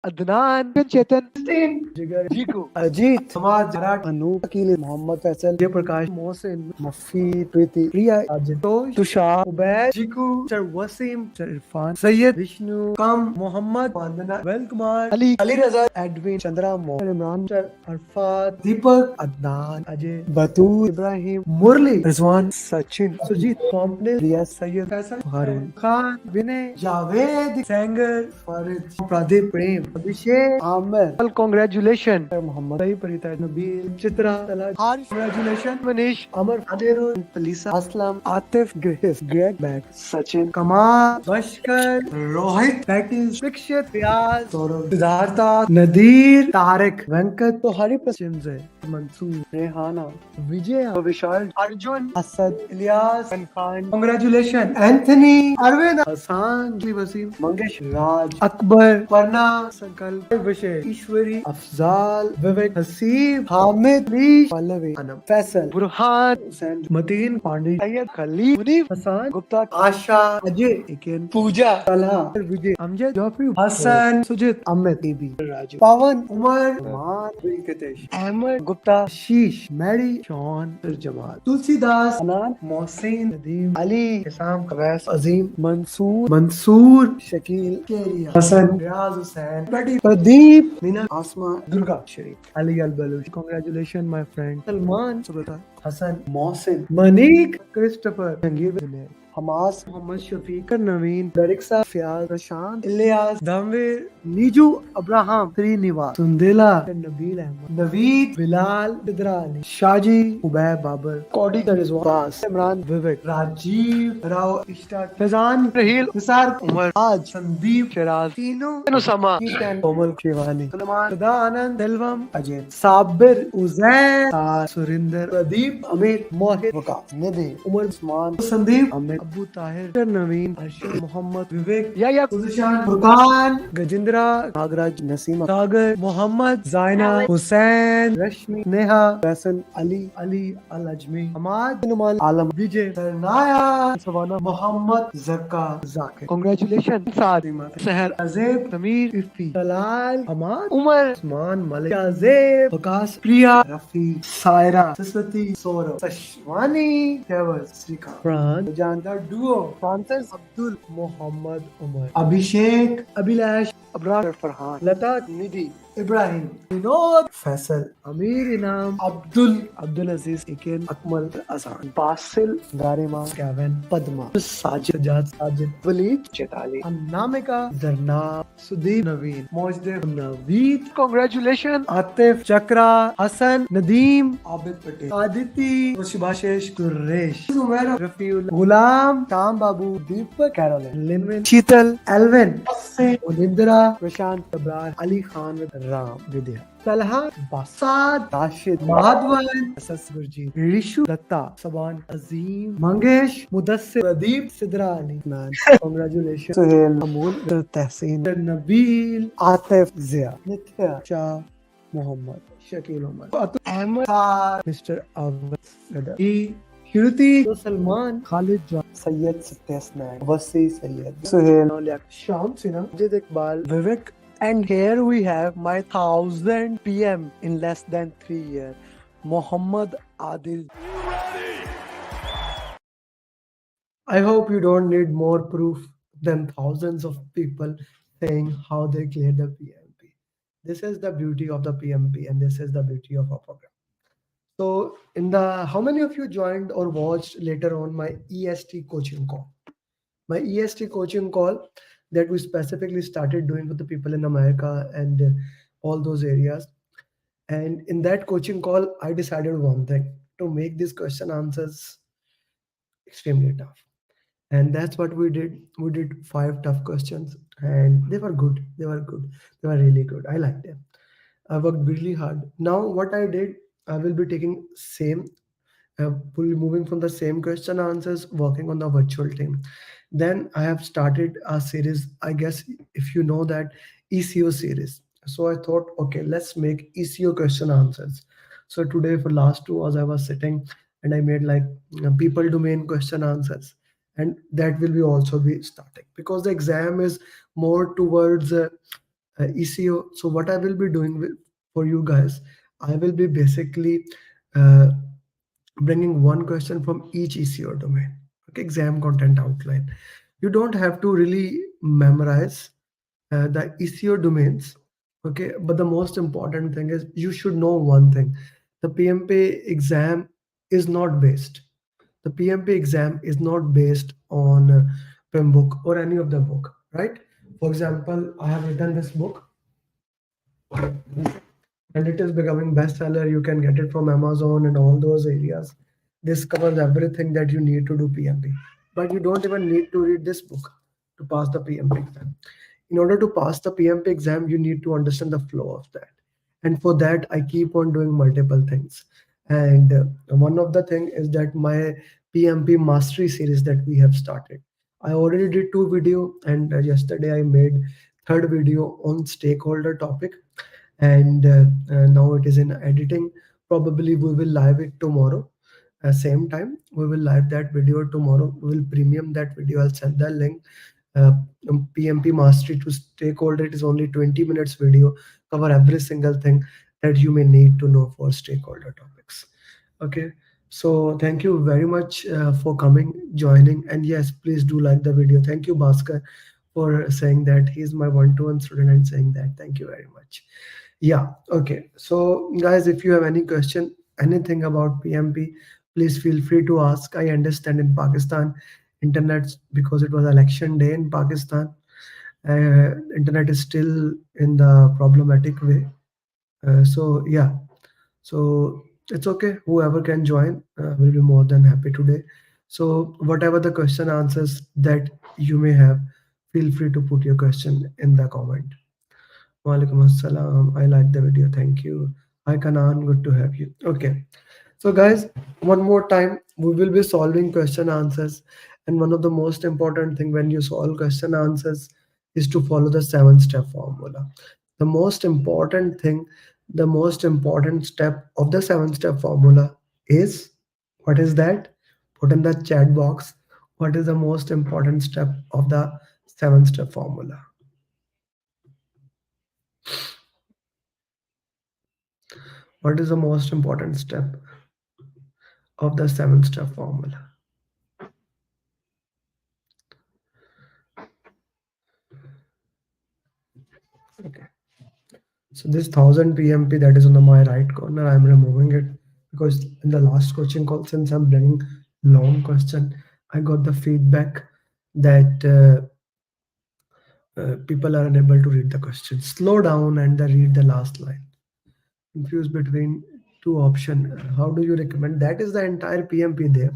Adnan, Chetan, Jigar, Jiku, Ajit, Samad, Jarat, Anu, Akil, Mohammed Faisal, Jay Prakash, Mohsin, Mufi, Preeti, Priya, Ajit, Tosh, Tushar, Ubaid, Jiku, Sir Wasim, Sir Irfan, Sayyid, Vishnu, Kam, Mohammed, Vandana, Vel Kumar, Ali Raza, Edwin, Chandra, Mohammed, Imran, Sir Arfat, Deepak, Adnan, Ajay, Batul, Ibrahim, Murli, Rizwan, Sachin, Sujit, Komple, Riya, Sayyid, Faisal, Harun, Khan, Vinay, Javed, Sanger, Farid, Pradeep, Prem, Abhishek, Amir. Well, congratulations, Muhammad, Sahi, Parita, Nabil, Chitra, Talaj, Harsh, congratulations, Manish, Amar, Adirul, Talisa, Aslam, Atif, Grace, Greg, Beck, Sachin, Kamal, Bashkar, Rohit, Patis, Vikshit, Riaz, Saurav, Siddhartha, Nadir, Tarek, Venkat, Tohari, Prasimze, Mansoor, Rehana, Vijay, Vishal, Arjun, Asad, Ilyas, and Khan. Congratulations, Anthony, Arvind, Hassan, Wasim, Mangesh, Raj, Akbar, Parna, Sankalp, Vishay, Ishwari, Afzal, Vivek, Hasib, Hamid, Leesh, Pallavi, Anam, Faisal, Burhan, Hussain, Mateen, Pandey, Sayyid, Khalid, Munif, Hassan, Gupta, Asha, Ajay, Iken, Pooja, Talha, Vijay, Amjad, Joffrey, Hassan, Sujit, Amit, Devi, Raju, Pawan, Umar, Rahman, Venkatesh, Ahmed, Gupta, Sheesh, Mary, Sean, Jamal, Tulsidas, Anan, Mohsin, Nadeem, Ali, Isam, Kawais, Azim, Mansoor, Shakil, Keria, Hassan, Riaz Hussain, Pradeep, Mina, Asma, Durga, Sharif, Ali Al Baluch. Congratulations, my friend. Salman, Subata, Hassan, Mohsin, Manik, Christopher, Jangir, Hamas, Mohammad Shafiq, Naveen, Dariksa, Fiaz, Prashant, Ilyas, Dhamvir, Niju, Abraham, Srinivas, Sundela, Nabil Ahmed, Naveed, Bilal, Bidra Ali, Shaji, Ubaid Babar, Cody Rizwan, Bas, Imran, Vivek, Rajiv, Rao, Ishtar, Fazan, Rahil, Nisar, Umar, Aj, Sandeep, Shiraz, Tino, Usama, Keaton, Komal, Shivani, Sulaiman, Sada Anand, Delvam, Ajay, Sabir, Uzair, Surinder, Pradeep, Amit, Mohit, Waqas, Nidhi, Umar Usman, Sandeep, Amit, Abu Tahir, Naveen, Arshad, Muhammad, Vivek, Suzishan, Furqan, Gajindra, Nagraj, Nasima, Sagar, Muhammad, Zaina, Hussain, Rashmi, Neha, Faisal, Ali, Al-Ajmi, Ahmad, Numal, Alam, Vijay, Sarnaya, Savannah, Muhammad, Zakka, Zakir. Congratulations, Sadima, Seher, Azeb, Samir, Ifi, Talal, Ahmad, Umar, Usman, Malik, Azeb, Waqas, Priya, Rafi, Saira, Saswati, Saurav, Sashwani, Tewaz, Srikant, Fran, Janda Duo, Francis, Abdul, Muhammad, Umar, Abhishek, Abhilash, Abrar, Farhan, Lata, Nidhi, Ibrahim, Vinod, Faisal, Amir Inam, Abdul Aziz, Iken, Akmal, Azan, Basil, Garima, Kevin, Padma, Sajid, Waleed, Chetali, Annamika, Zarna, Sudeep, Naveen, Mojdev, Naveed. Congratulations, Atif, Chakra, Hassan, Nadeem, Abid Patel, Aditi, Shubhashish, Suresh, Zumair, Rafiul, Ghulam, Tam Babu, Deepak, Caroline, Linwin, Sheetal, Alvin, Olindra, Prashant, Abrar, Ali Khan with Ram, Vidya. Talha, Basad, Rashid, Madhavan, Asas Gurjeet, Rishu, Datta, Saban, Azim, Mangesh, Mudassir, Pradeep, Sidra Ali, man. Congratulations. Suhail, Amul, Tehseen, Nabil, Atif, Zia, Nithya, Shah, Muhammad, Shakil Umar, Atul Ahmed, Mr. Awad, E. Shruti, Salman, Khalid John, Sayyid Satyasnaik, Wasi Sayyid, Suhail, Sham Sinha, Jid Iqbal, Vivek. And here we have my 1000 PM in less than 3 years, Muhammad Adil. I hope you don't need more proof than thousands of people saying how they cleared the PMP. This is the beauty of the PMP, and this is the beauty of our program. So, how many of you joined or watched later on my EST coaching call? My EST coaching call that we specifically started doing with the people in America and all those areas. And in that coaching call, I decided one thing to make these question answers extremely tough. And that's what we did. We did 5 tough questions, and they were good. They were good. They were really good. I liked them. I worked really hard. Now, what I did, I will be taking same will be moving from the same question answers, working on the virtual team. Then I have started a series, I guess, if you know that, ECO series. So I thought, okay, let's make ECO question answers. So today for last 2 hours, I was sitting and I made like people domain question answers. And that will be also be static because the exam is more towards ECO. So what I will be doing for you guys, I will be basically uh, bringing one question from each ECO domain. Okay, exam content outline. You don't have to really memorize the ECO domains. Okay, but the most important thing is you should know one thing: the PMP exam is not based. The PMP exam is not based on PIM book or any of the book, right? For example, I have written this book and it is becoming bestseller. You can get it from Amazon and all those areas. This covers everything that you need to do PMP, but you don't even need to read this book to pass the PMP exam. In order to pass the PMP exam, you need to understand the flow of that, and for that I keep on doing multiple things. And one of the thing is that my PMP Mastery series that we have started, I already did two video, and yesterday I made third video on stakeholder topic, and now it is in editing. Probably we will live it tomorrow, same time we will live that video tomorrow. We will premium that video. I'll send the link. uh, PMP Mastery to Stakeholder, it is only 20 minutes video, cover every single thing that you may need to know for stakeholder topics. Okay, so thank you very much for coming, joining, and yes, please do like the video. Thank you, Bhaskar, for saying that he's my one-to-one student and saying that. Thank you very much. Yeah, okay. So, guys, if you have any question, anything about PMP, please feel free to ask. I understand in Pakistan, internet, because it was election day in Pakistan, internet is still in the problematic way. So, yeah, so it's okay. Whoever can join will be more than happy today. So, whatever the question answers that you may have, feel free to put your question in the comment. Walaikum assalam. I like the video. Thank you. Hi Kanan, good to have you. Okay. So guys, one more time, we will be solving question answers. And one of the most important thing when you solve question answers is to follow the 7-step formula. The most important thing, the most important step of the 7-step formula is, what is that? Put in the chat box. What is the most important step of the 7-step formula? What is the most important step of the 7-step formula? Okay. So this 1000 PMP that is on the my right corner, I'm removing it because in the last coaching call, since I'm bringing long question, I got the feedback that people are unable to read the question. Slow down and then read the last line. Confused between two option. How do you recommend? That is the entire PMP there.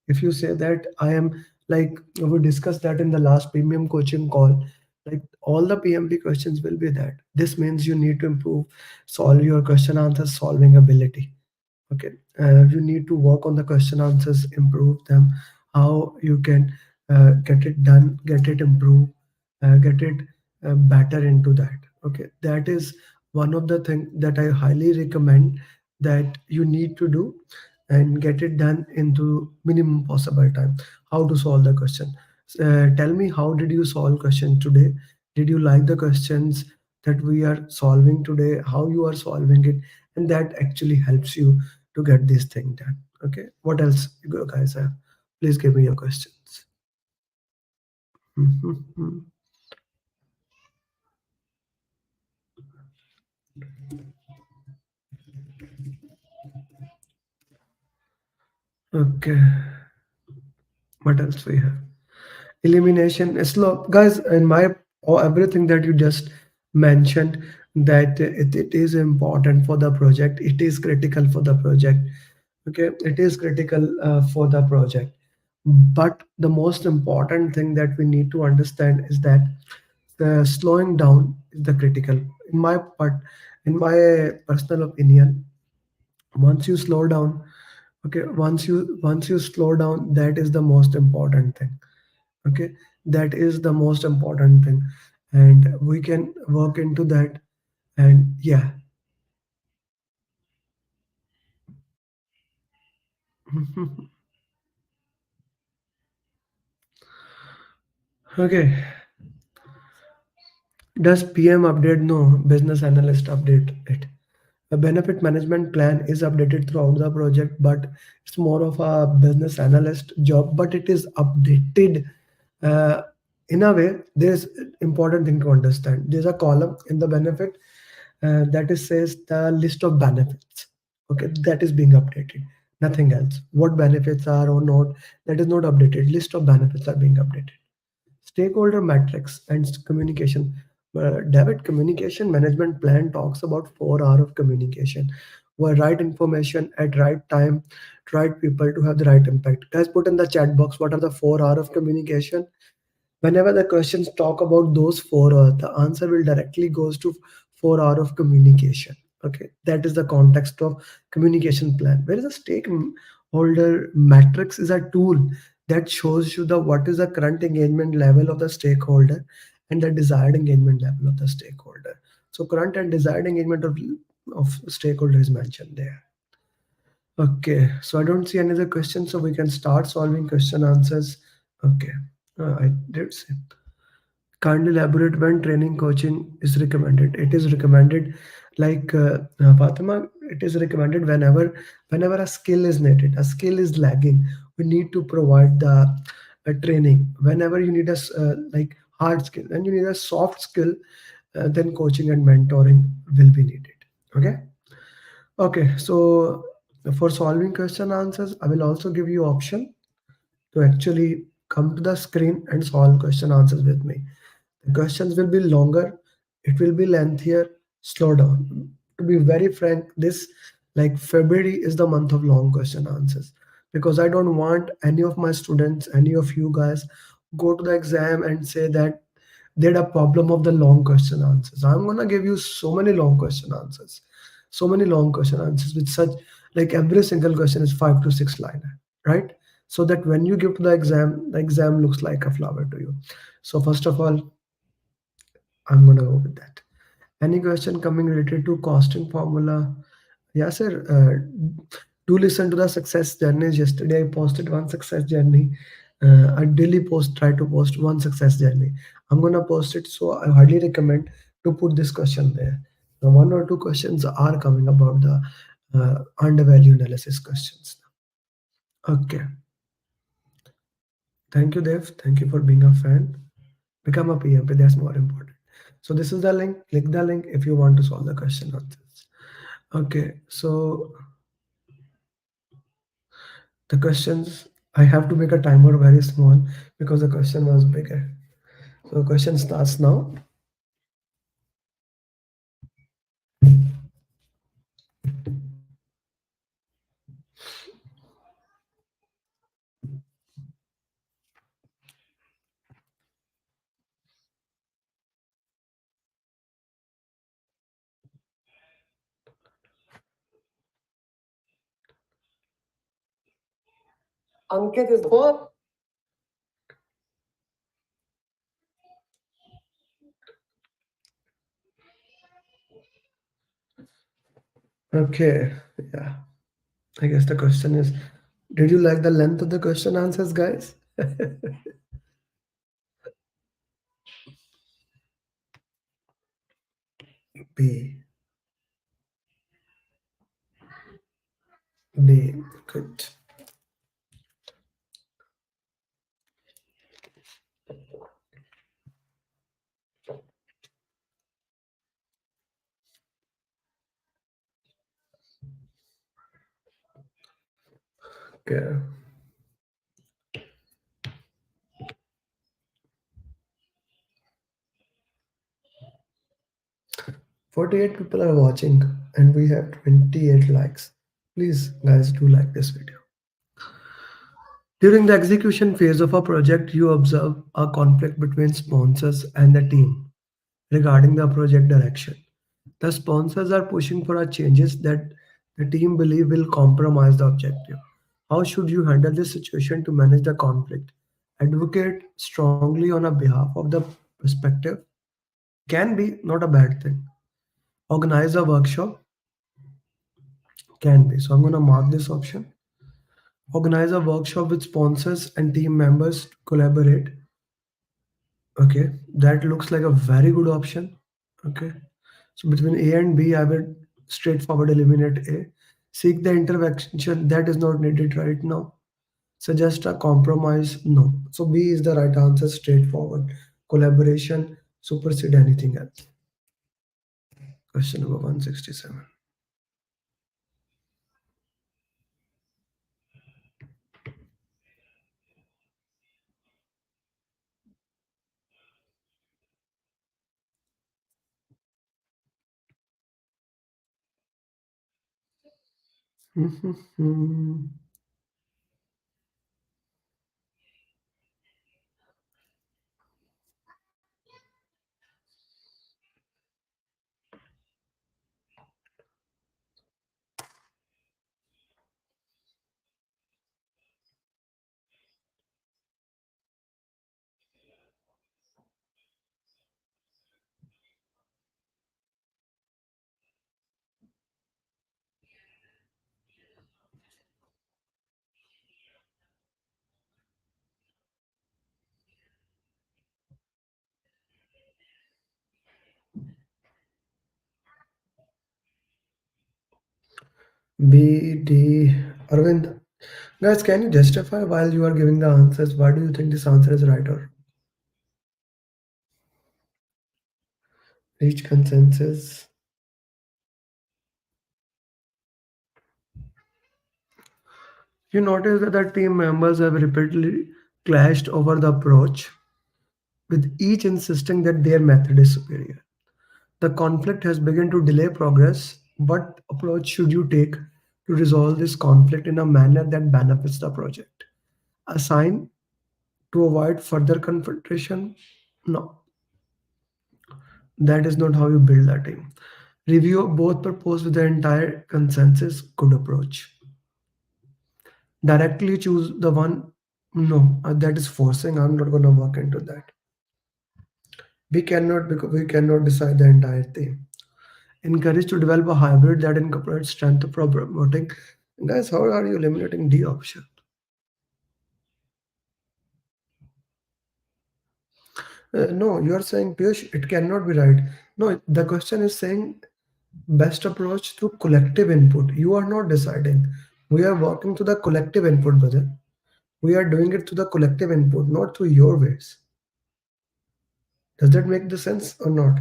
If you say that I am, like we discussed that in the last premium coaching call, like all the PMP questions will be that. This means you need to improve, solve your question answer solving ability. Okay, you need to work on the question answers, improve them, how you can get it done, get it improved, get it better into that. Okay, that is one of the things that I highly recommend that you need to do and get it done into minimum possible time. How to solve the question? Tell me, how did you solve question today? Did you like the questions that we are solving today? How you are solving it? And that actually helps you to get this thing done. Okay, what else you guys have? Please give me your questions. Mhm. Okay, what else we have? Elimination is slow, guys. In my, or everything that you just mentioned, that it is important for the project. It is critical for the project. Okay, it is critical for the project. But the most important thing that we need to understand is that the slowing down is the critical. In my part, in my personal opinion, once you slow down, okay, once you slow down, that is the most important thing. Okay, that is the most important thing, and we can work into that. And yeah. Okay, Does PM update? No, business analyst update it. A benefit management plan is updated throughout the project, but it's more of a business analyst job, but it is updated uh, in a way. There's important thing to understand. There's a column in the benefit that is says the list of benefits. Okay, that is being updated. Nothing else. What benefits are or not, that is not updated. List of benefits are being updated. Stakeholder metrics and communication. David, communication management plan talks about 4 hours of communication, where right information at right time, to right people to have the right impact. Guys, put in the chat box what are the 4 hours of communication. Whenever the questions talk about those 4 hours, the answer will directly goes to 4 hours of communication. Okay, that is the context of communication plan. Whereas a stakeholder matrix is a tool that shows you the what is the current engagement level of the stakeholder and the desired engagement level of the stakeholder. So current and desired engagement of stakeholder is mentioned there. Okay, so I don't see any other questions, so we can start solving question answers. Okay, I did say. Kindly elaborate when training coaching is recommended. It is recommended, like Fatima, it is recommended whenever a skill is needed, a skill is lagging. We need to provide the training. Whenever you need like hard skill, when you need a soft skill, then coaching and mentoring will be needed. Okay. Okay. So for solving question answers, I will also give you option to actually come to the screen and solve question answers with me. The questions will be longer, it will be lengthier. Slow down. To be very frank, this like February is the month of long question answers, because I don't want any of my students, any of you guys go to the exam and say that they had a problem of the long question answers. I'm gonna give you so many long question answers, so many long question answers with such like every single question is 5 to 6 liner, right? So that when you give to the exam looks like a flower to you. So first of all, I'm gonna go with that. Any question coming related to costing formula? Yeah, sir. Do listen to the success journeys. Yesterday, I posted one success journey. I daily try to post one success journey. I'm gonna post it, so I highly recommend to put this question there. Now, 1 or 2 questions are coming about the undervalue analysis questions. Okay. Thank you, Dev. Thank you for being a fan. Become a PMP. That's more important. So this is the link. Click the link if you want to solve the question answers. Okay. So the questions, I have to make a timer very small because the question was bigger. So question starts now. Ankit is what? Okay. Yeah. I guess the question is, did you like the length of the question answers, guys? B. B. Good. Okay. 48 people are watching and we have 28 likes. Please, guys, do like this video. During the execution phase of a project, you observe a conflict between sponsors and the team regarding the project direction. The sponsors are pushing for a changes that the team believe will compromise the objective. How should you handle this situation to manage the conflict? Advocate strongly on a behalf of the perspective can be not a bad thing. Organize a workshop can be. So I'm going to mark this option. Organize a workshop with sponsors and team members to collaborate Okay, that looks like a very good option. Okay, so between A and B, I will straightforward eliminate A. Seek the intervention that is not needed right now. Suggest a compromise. No. So B is the right answer, straightforward. Collaboration supersede anything else. Question number 167. B, D, Arvind. Guys, can you justify while you are giving the answers? Why do you think this answer is right or reach consensus? You notice that the team members have repeatedly clashed over the approach, with each insisting that their method is superior. The conflict has begun to delay progress. What approach should you take to resolve this conflict in a manner that benefits the project? Assign to avoid further confrontation? No, that is not how you build a team. Review both proposed with the entire consensus. Good approach. Directly choose the one. No, that is forcing. I'm not going to work into that. We cannot because we cannot decide the entire thing. Encourage to develop a hybrid that incorporates strength of promoting. Guys, how are you eliminating D option? No, you are saying Piyush, it cannot be right. No, the question is saying best approach through collective input. You are not deciding. We are working to the collective input, brother. We are doing it through the collective input, not through your ways. Does that make the sense or not?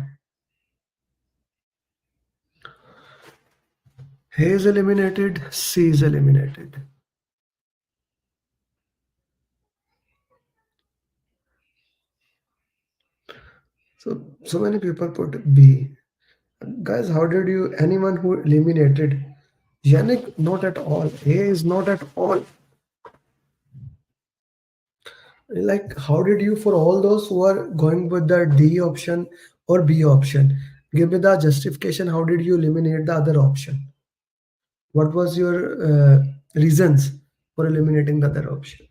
A is eliminated, C is eliminated. So many people put B. Guys, how did you, anyone who eliminated Yannick? Not at all. A is not at all. Like, how did you, for all those who are going with the D option or B option, give me the justification? How did you eliminate the other option? What was your reasons for eliminating the other option?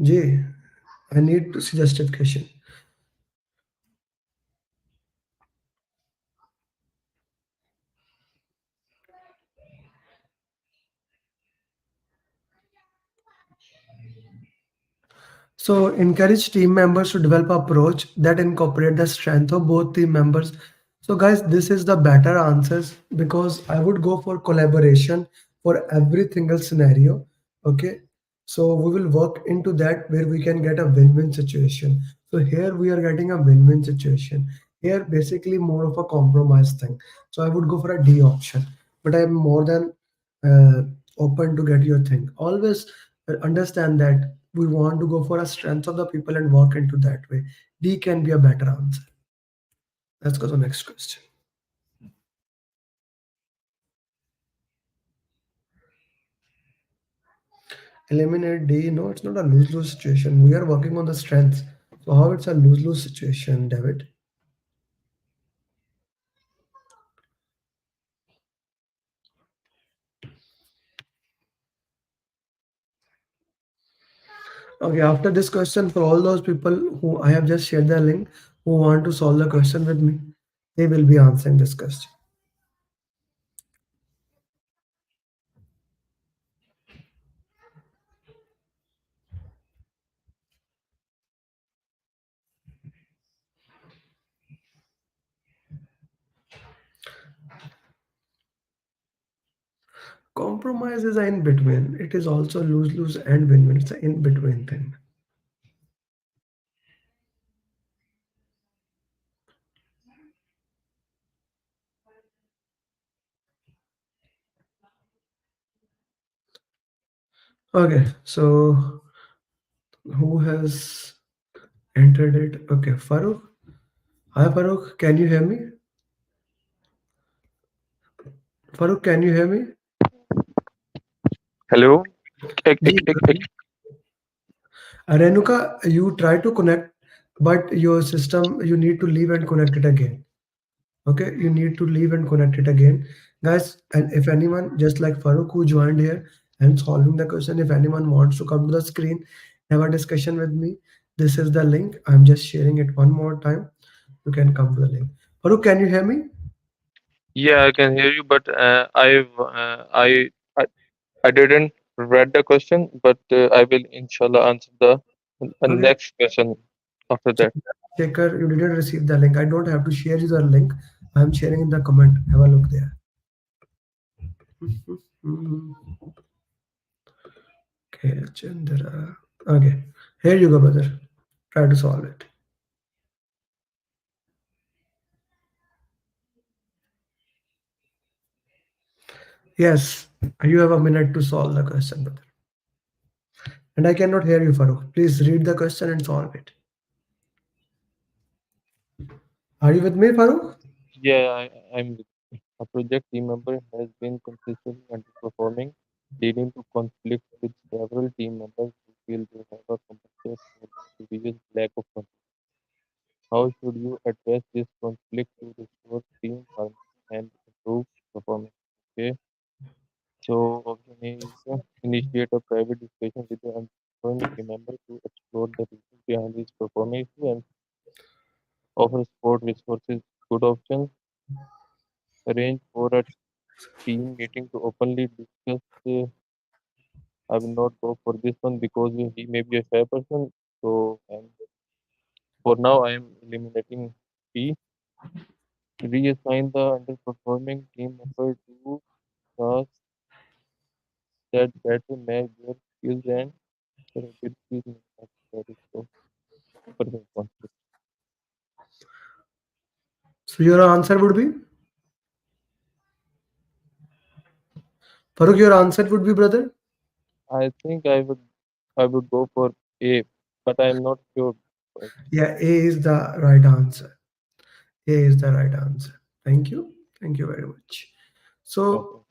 J, I need to see justification. So encourage team members to develop approach that incorporate the strength of both team members. So guys, this is the better answers because I would go for collaboration for every single scenario. Okay. So we will work into that where we can get a win-win situation. So here we are getting a win-win situation. Here basically more of a compromise thing. So I would go for a D option, but I'm more than uh, open to get your thing. Always understand that we want to go for a strength of the people and work into that way. D can be a better answer. Let's go to the next question. Eliminate D. No, it's not a lose-lose situation. We are working on the strengths. So how it's a lose-lose situation, David? Okay, after this question, for all those people who I have just shared the link, who want to solve the question with me, they will be answering this question. Compromise is an in between. It is also lose lose and win win. It's an in between thing. Okay, so who has entered it? Okay, Farooq. Hi, Farooq. Can you hear me? Farooq, can you hear me? Hello. Ji. Renuka, you try to connect, but your system, you need to leave and connect it again. Okay, you need to leave and connect it again. Guys, and if anyone, just like Farooq who joined here and solving the question, if anyone wants to come to the screen, have a discussion with me, this is the link. I'm just sharing it one more time. You can come to the link. Farooq, can you hear me? Yeah, I can hear you, but I I didn't read the question, but I will inshallah answer the Okay. next question after that. Shaker, you didn't receive the link. I don't have to share you the link. I'm sharing in the comment. Have a look there. Mhm. Okay, Chandra. Okay, here you go, brother. Try to solve it. Yes, you have a minute to solve the question, brother. And I cannot hear you, Farooq. Please read the question and solve it. Are you with me, Farooq? Yeah, I'm with you. A project team member has been consistently underperforming, leading to conflicts with several team members who feel they have a compensate for the previous lack of control. How should you address this conflict to restore team harmony and improve performance? Okay. So option A is initiate a private discussion with the unemployed team member to explore the reasons behind his performance and offer support resources. Good option. Arrange for a team meeting to openly discuss. I will not go for this one because he may be a shy person. So for now, I am eliminating B. Reassign the underperforming team member to tasks that better match their skills and capabilities. So, person conflict. So your answer would be? Farooq, your answer would be, brother? I think I would go for A, but I'm not sure. But Yeah, A is the right answer. A is the right answer. Thank you. Thank you very much. So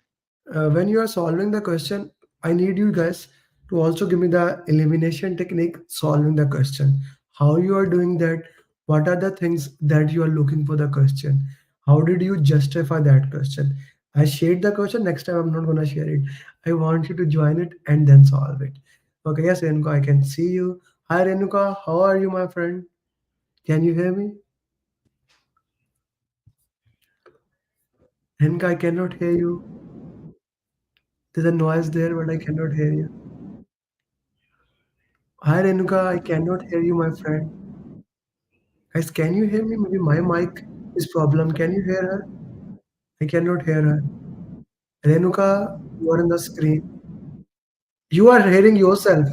okay. when you are solving the question, I need you guys to also give me the elimination technique solving the question. How you are doing that? What are the things that you are looking for the question? How did you justify that question? I shared the question. Next time I'm not gonna share it. I want you to join it and then solve it. Okay, yes, Renuka, I can see you. Hi Renuka, how are you, my friend? Can you hear me? Renuka, I cannot hear you. There's a noise there, but I cannot hear you. Hi Renuka, I cannot hear you, my friend. Guys, can you hear me? Maybe my mic is problem. Can you hear her? I cannot hear her. Renuka, you are on the screen. You are hearing yourself,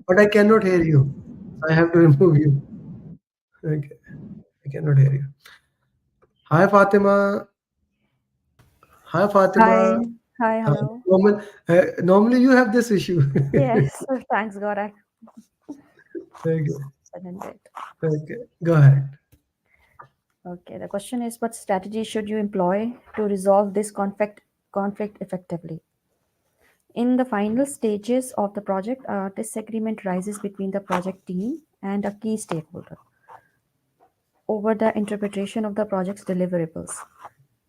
but I cannot hear you. I have to remove you. Okay, I cannot hear you. Hi Fatima. Hi Hi, Fatima. hi, Uh, hello. normally you have this issue. Yes, thanks God, I Okay, didn't it. okay. Go ahead. Okay, the question is, what strategy should you employ to resolve this conflict effectively? In the final stages of the project, a disagreement rises between the project team and a key stakeholder over the interpretation of the project's deliverables.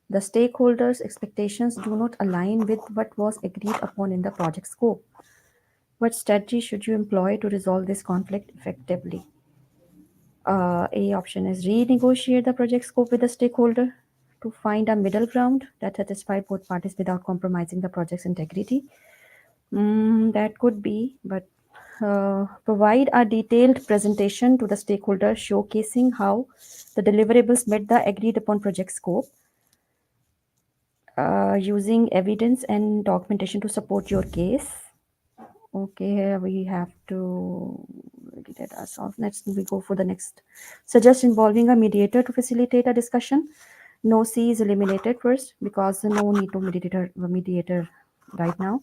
The stakeholders' expectations do not align with what was agreed upon in the project scope. What strategy should you employ to resolve this conflict effectively? A option is renegotiate the project scope with the stakeholder to find a middle ground that satisfies both parties without compromising the project's integrity. That could be, but provide a detailed presentation to the stakeholder showcasing how the deliverables met the agreed upon project scope, using evidence and documentation to support your case. Okay, here we have to get ourselves. Next, we go for the next. Suggest involving a mediator to facilitate a discussion. No C is eliminated first because no need to mediator right now.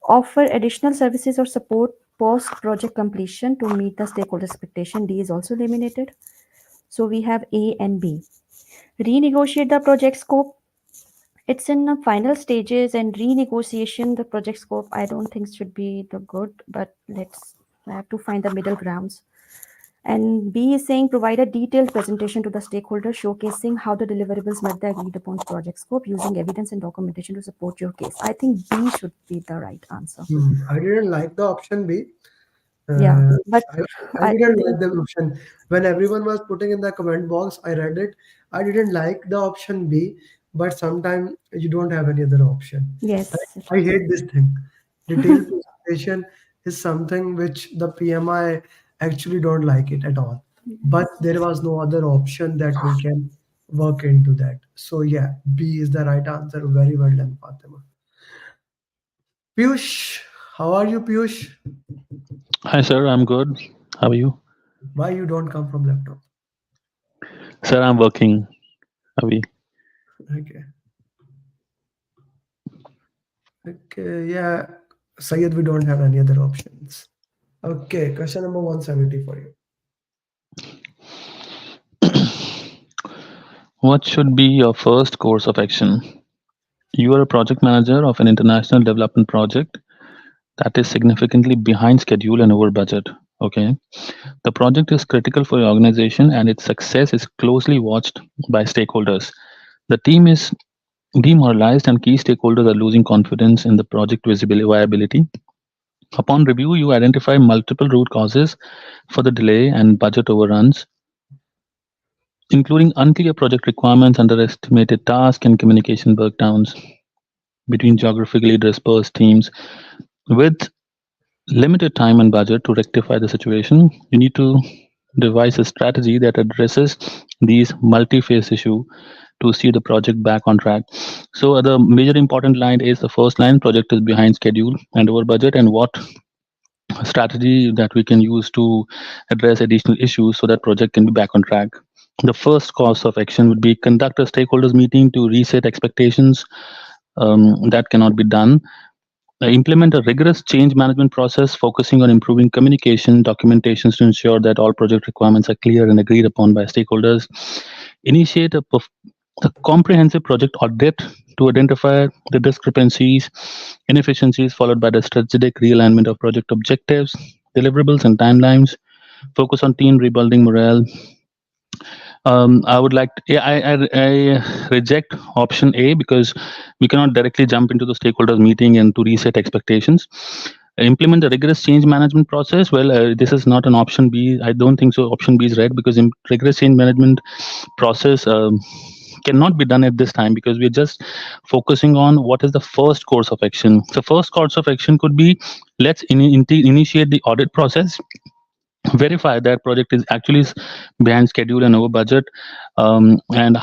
Offer additional services or support post project completion to meet the stakeholder expectation. D is also eliminated. So we have A and B. Renegotiate the project scope. It's in the final stages, and renegotiation the project scope I don't think should be the good, but let's have to find the middle grounds. And B is saying provide a detailed presentation to the stakeholder showcasing how the deliverables met the agreed upon project scope using evidence and documentation to support your case. I think B should be the right answer. I didn't like the option B. Yeah, but I I didn't think like the option. When everyone was putting in the comment box, I read it. I didn't like the option B, but sometimes you don't have any other option. yes. I hate this thing. Detailed presentation is something which the PMI actually don't like it at all. But there was no other option that we can work into that. So yeah, B is the right answer. Very well done, Fatima. Piyush, how are you, Piyush? Hi, sir. I'm good. How are you? Why you don't come from laptop? Sir, I'm working. How are you? Okay. Okay, yeah. Sayed, we don't have any other options. Okay, question number 170 for you. What should be your first course of action? You are a project manager of an international development project that is significantly behind schedule and over budget. Okay. The project is critical for your organization and its success is closely watched by stakeholders. The team is demoralized and key stakeholders are losing confidence in the project viability. Upon review, you identify multiple root causes for the delay and budget overruns, including unclear project requirements, underestimated tasks, and communication breakdowns between geographically dispersed teams. With limited time and budget to rectify the situation, you need to devise a strategy that addresses these multi-phase issue to see the project back on track. So the major important line is the first line: project is behind schedule and over budget, and what strategy that we can use to address additional issues so that project can be back on track. The first course of action would be conduct a stakeholders meeting to reset expectations. That cannot be done. Implement a rigorous change management process focusing on improving communication, documentations to ensure that all project requirements are clear and agreed upon by stakeholders. Initiate a comprehensive project audit to identify the discrepancies, inefficiencies, followed by the strategic realignment of project objectives, deliverables, and timelines. Focus on team rebuilding morale. I would like to, yeah, I reject option A because we cannot directly jump into the stakeholders meeting and to reset expectations. Implement a rigorous change management process. Well, this is not an option B. I don't think so. Option B is right because in rigorous change management process cannot be done at this time because we're just focusing on what is the first course of action. The first course of action could be let's initiate the audit process, verify that project is actually behind schedule and over budget, and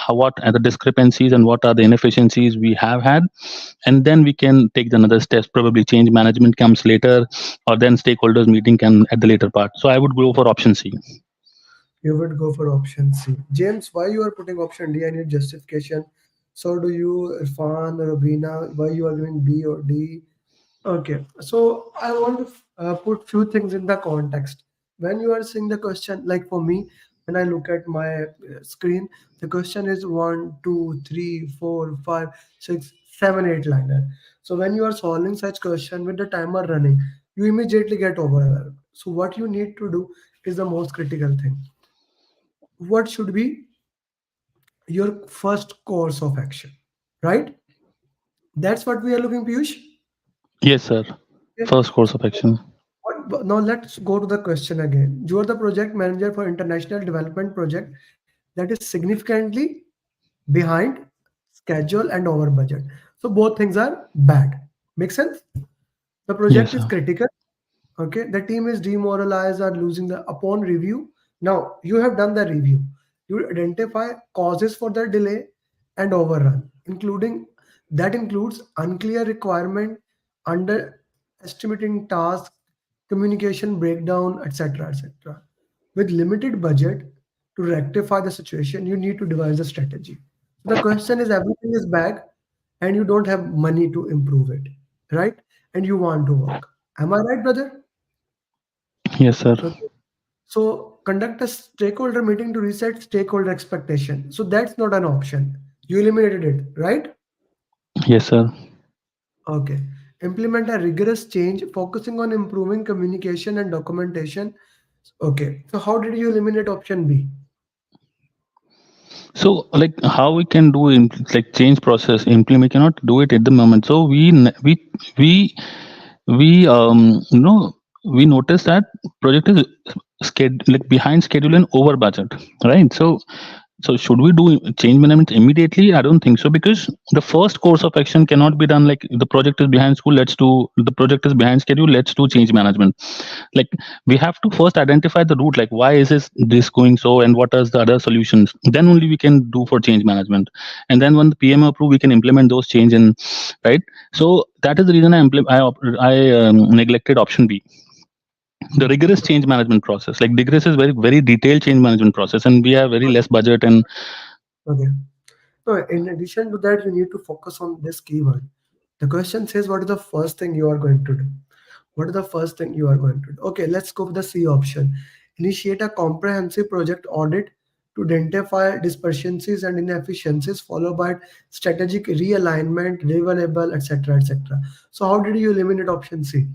what are the discrepancies and what are the inefficiencies we have had, and then we can take another steps. Probably change management comes later, or then stakeholders meeting can at the later part. So I would go for option C. You would go for option C. James, why you are putting option D? I need justification. So do you, Irfan, Rabina, why you are giving B or D? Okay, so I want to put few things in the context. When you are seeing the question, like for me, when I look at my screen, the question is 1, 2, 3, 4, 5, 6, 7, 8 liner. So when you are solving such question with the timer running, you immediately get overwhelmed. So what you need to do is the most critical thing. What should be your first course of action, right? That's what we are looking, Piyush. Yes, sir. First course of action. Now let's go to the question again. You are the project manager for international development project that is significantly behind schedule and over budget. So both things are bad. Make sense? The Yes, project is sir. critical. Okay, the team is demoralized or losing the upon review. Now you have done the review. You identify causes for the delay and overrun, including that includes unclear requirement, underestimating tasks, communication breakdown, etc., etc. With limited budget to rectify the situation, you need to devise a strategy. The question is everything is back and you don't have money to improve it, right? And you want to work. Am I right, brother? Yes, sir. Okay. So conduct a stakeholder meeting to reset stakeholder expectation. So that's not an option. You eliminated it, right? Yes, sir. Okay. Implement a rigorous change, focusing on improving communication and documentation. Okay. So how did you eliminate option B? So, like, how we can do like change process implement? We cannot do it at the moment. So we notice that project is like behind schedule and over budget, right? So should we do change management immediately? I don't think so, because the first course of action cannot be done like the project is behind school. Let's do the project is behind schedule. Let's do change management. Like, we have to first identify the root, like why is this going so, and what are the other solutions. Then only we can do for change management, and then when the PM approve, we can implement those change in, right. So that is the reason I neglected option B, the rigorous change management process. Like, rigorous is very detailed change management process, and we have very less budget. And Okay. So in addition to that, you need to focus on this keyword. The question says, what is the first thing you are going to do? What is the first thing you are going to do? Okay, let's go with the C option. Initiate a comprehensive project audit to identify dispersions and inefficiencies, followed by strategic realignment, deliverable, etc., etc. So how did you eliminate option C?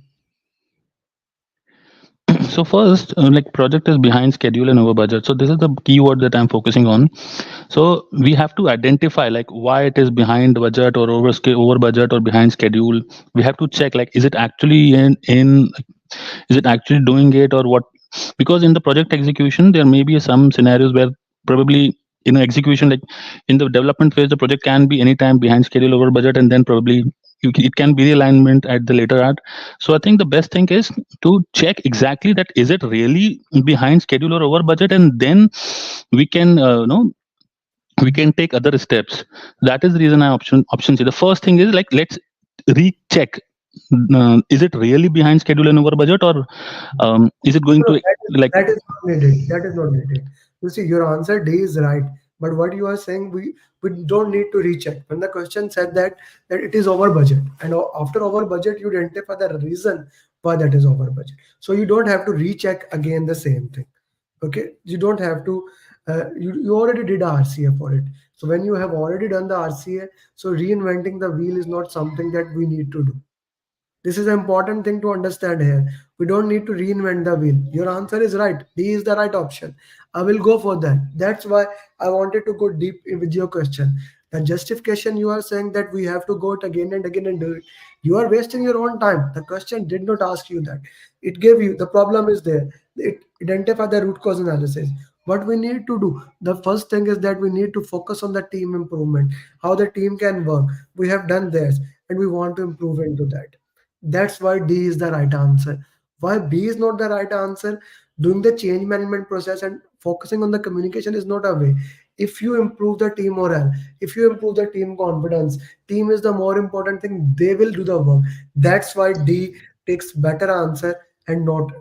so first, like, project is behind schedule and over budget. So this is the keyword that I'm focusing on. So we have to identify like why it is behind budget or over budget or behind schedule. We have to check, like, is it actually in is it actually doing it or what? Because in the project execution there may be some scenarios where probably in execution, like in the development phase, the project can be anytime behind schedule, over budget, and then probably it can be realignment at the later part. So I think the best thing is to check exactly that is it really behind schedule or over budget, and then we can we can take other steps. That is the reason I option C. The first thing is, like, let's recheck, is it really behind schedule and over budget, or is it going No, to, like, that is not needed. That is not needed. You see, your answer D is right. But what you are saying, we don't need to recheck. When the question said that it is over budget, and after over budget, you identify the reason why that is over budget. So you don't have to recheck again the same thing. Okay, you don't have to. You already did RCA for it. So when you have already done the RCA, so reinventing the wheel is not something that we need to do. This is an important thing to understand here. We don't need to reinvent the wheel. Your answer is right. D is the right option. I will go for that. That's why I wanted to go deep with your question. The justification you are saying that we have to go it again and again and do it. You are wasting your own time. The question did not ask you that. It gave you the problem is there. It identify the root cause analysis. What we need to do, the first thing is that we need to focus on the team improvement, how the team can work. We have done this and we want to improve into that. That's why D is the right answer. Why B is not the right answer? Doing the change management process and focusing on the communication is not a way. If you improve the team morale, if you improve the team confidence, team is the more important thing. They will do the work. That's why D takes better answer and not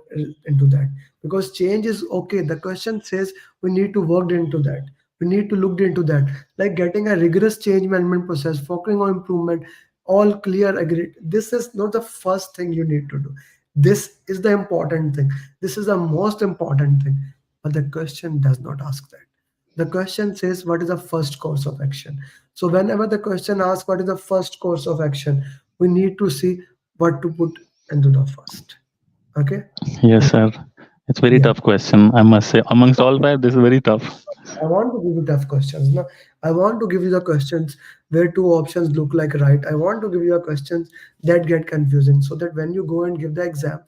into that. Because change is okay. The question says we need to work into that. We need to look into that. Like getting a rigorous change management process, focusing on improvement, all clear, agreed. This is not the first thing you need to do. This is the important thing. This is the most important thing. But the question does not ask that. The question says, what is the first course of action? So whenever the question asks what is the first course of action, we need to see what to put into the first. Okay. yes, sir. It's very Yeah. tough question, I must say. Amongst all five, this is very tough. I want to give you tough questions. No, I want to give you the questions where two options look like right. I want to give you a questions that get confusing, so that when you go and give the exam,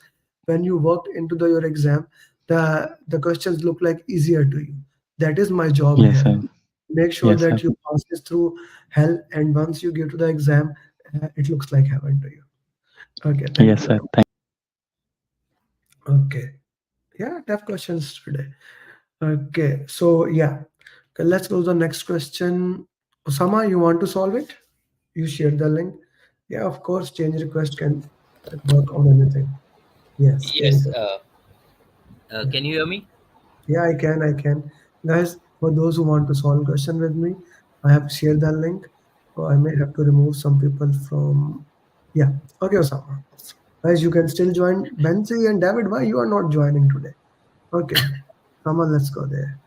when you worked into your exam, the questions look like easier to you. That is my job Yes, here. sir. Make sure Yes, sir. that you pass this through hell, and once you give to the exam, it looks like heaven to you. Okay, thank Yes, you sir. very much. Okay, yeah, tough questions today. Okay, so yeah, okay, let's go to the next question. Osama, you want to solve it? You shared the link. Yeah, of course, change request can work on anything. Yes, change Yes. request. Yeah, Can you hear me? yeah, I can, I can. Guys, for those who want to solve question with me, I have shared the link. So I may have to remove some people from. Yeah, okay, Osama. Guys, you can still join. Benzi and David, why you are not joining today? Okay, Osama, let's go there.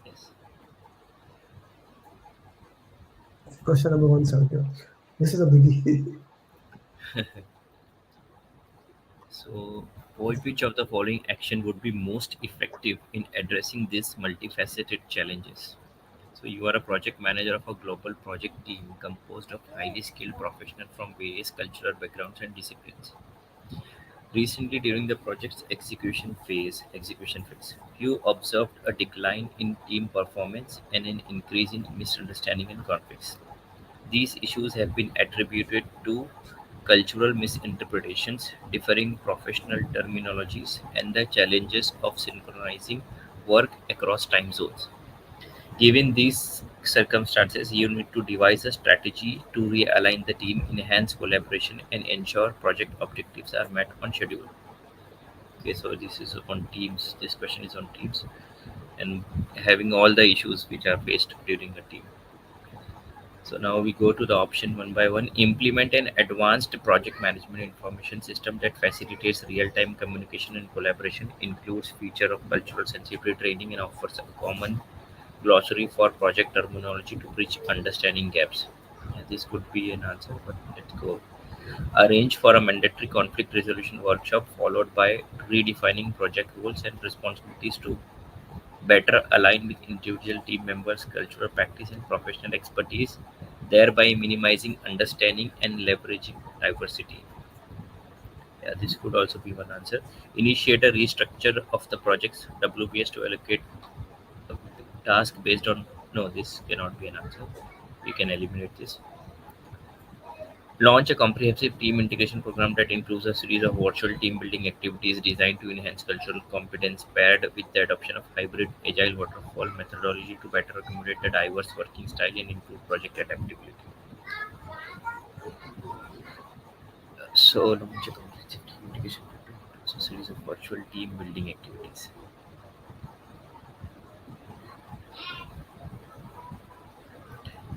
Yes. Question number 171. This is a biggie. So, which of the following action would be most effective in addressing these multifaceted challenges? So, you are a project manager of a global project team composed of highly skilled professionals from various cultural backgrounds and disciplines. Recently, during the project's execution phase, you observed a decline in team performance and an increase in misunderstanding and conflicts. These issues have been attributed to cultural misinterpretations, differing professional terminologies, and the challenges of synchronizing work across time zones. Given these circumstances, you need to devise a strategy to realign the team, enhance collaboration, and ensure project objectives are met on schedule. Okay, so this is on teams. This question is on teams and having all the issues which are faced during the team. So now we go to the option one by one. Implement an advanced project management information system that facilitates real-time communication and collaboration, includes feature of cultural sensitivity training, and offers a common glossary for project terminology to bridge understanding gaps. Yeah, this could be an answer, but let's go. Arrange for a mandatory conflict resolution workshop followed by redefining project roles and responsibilities to better align with individual team members' cultural practice and professional expertise, thereby minimizing understanding and leveraging diversity. Yeah, this could also be one answer. Initiate a restructure of the project's WBS to allocate a task based on. No, this cannot be an answer. We can eliminate this. Launch a comprehensive team integration program that includes a series of virtual team building activities designed to enhance cultural competence, paired with the adoption of hybrid agile waterfall methodology to better accommodate the diverse working style and improve project adaptability. So, launch a comprehensive team integration program that includes a series of virtual team building activities.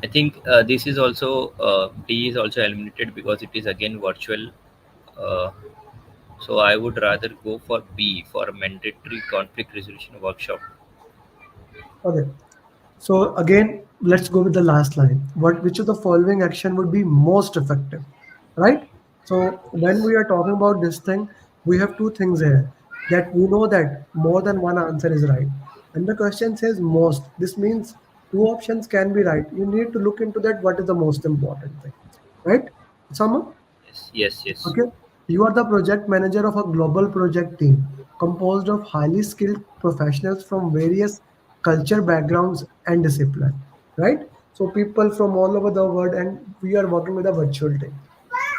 I think this is also D is also eliminated because it is again virtual. Uh, so I would rather go for B for a mandatory conflict resolution workshop. Okay. So again, let's go with the last line. Which of the following action would be most effective, right? So when Yes. we are talking about this thing, we have two things here that we know that more than one answer is right. And the question says most. This means two options can be right. You need to look into that. What is the most important thing, right? Someone? Yes. Yes. Yes. Okay. You are the project manager of a global project team composed of highly skilled professionals from various culture backgrounds and discipline, right? So people from all over the world, and we are working with a virtual team.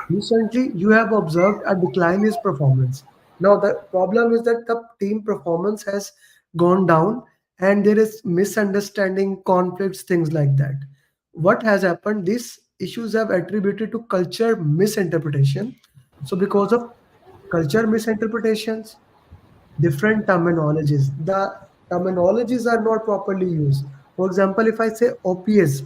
Recently, you have observed a decline in his performance. Now, the problem is that the team performance has gone down and there is misunderstanding, conflicts, things like that. What has happened? These issues have attributed to culture misinterpretation. So, because of culture misinterpretations, different terminologies. The terminologies are not properly used. For example, if I say OPS,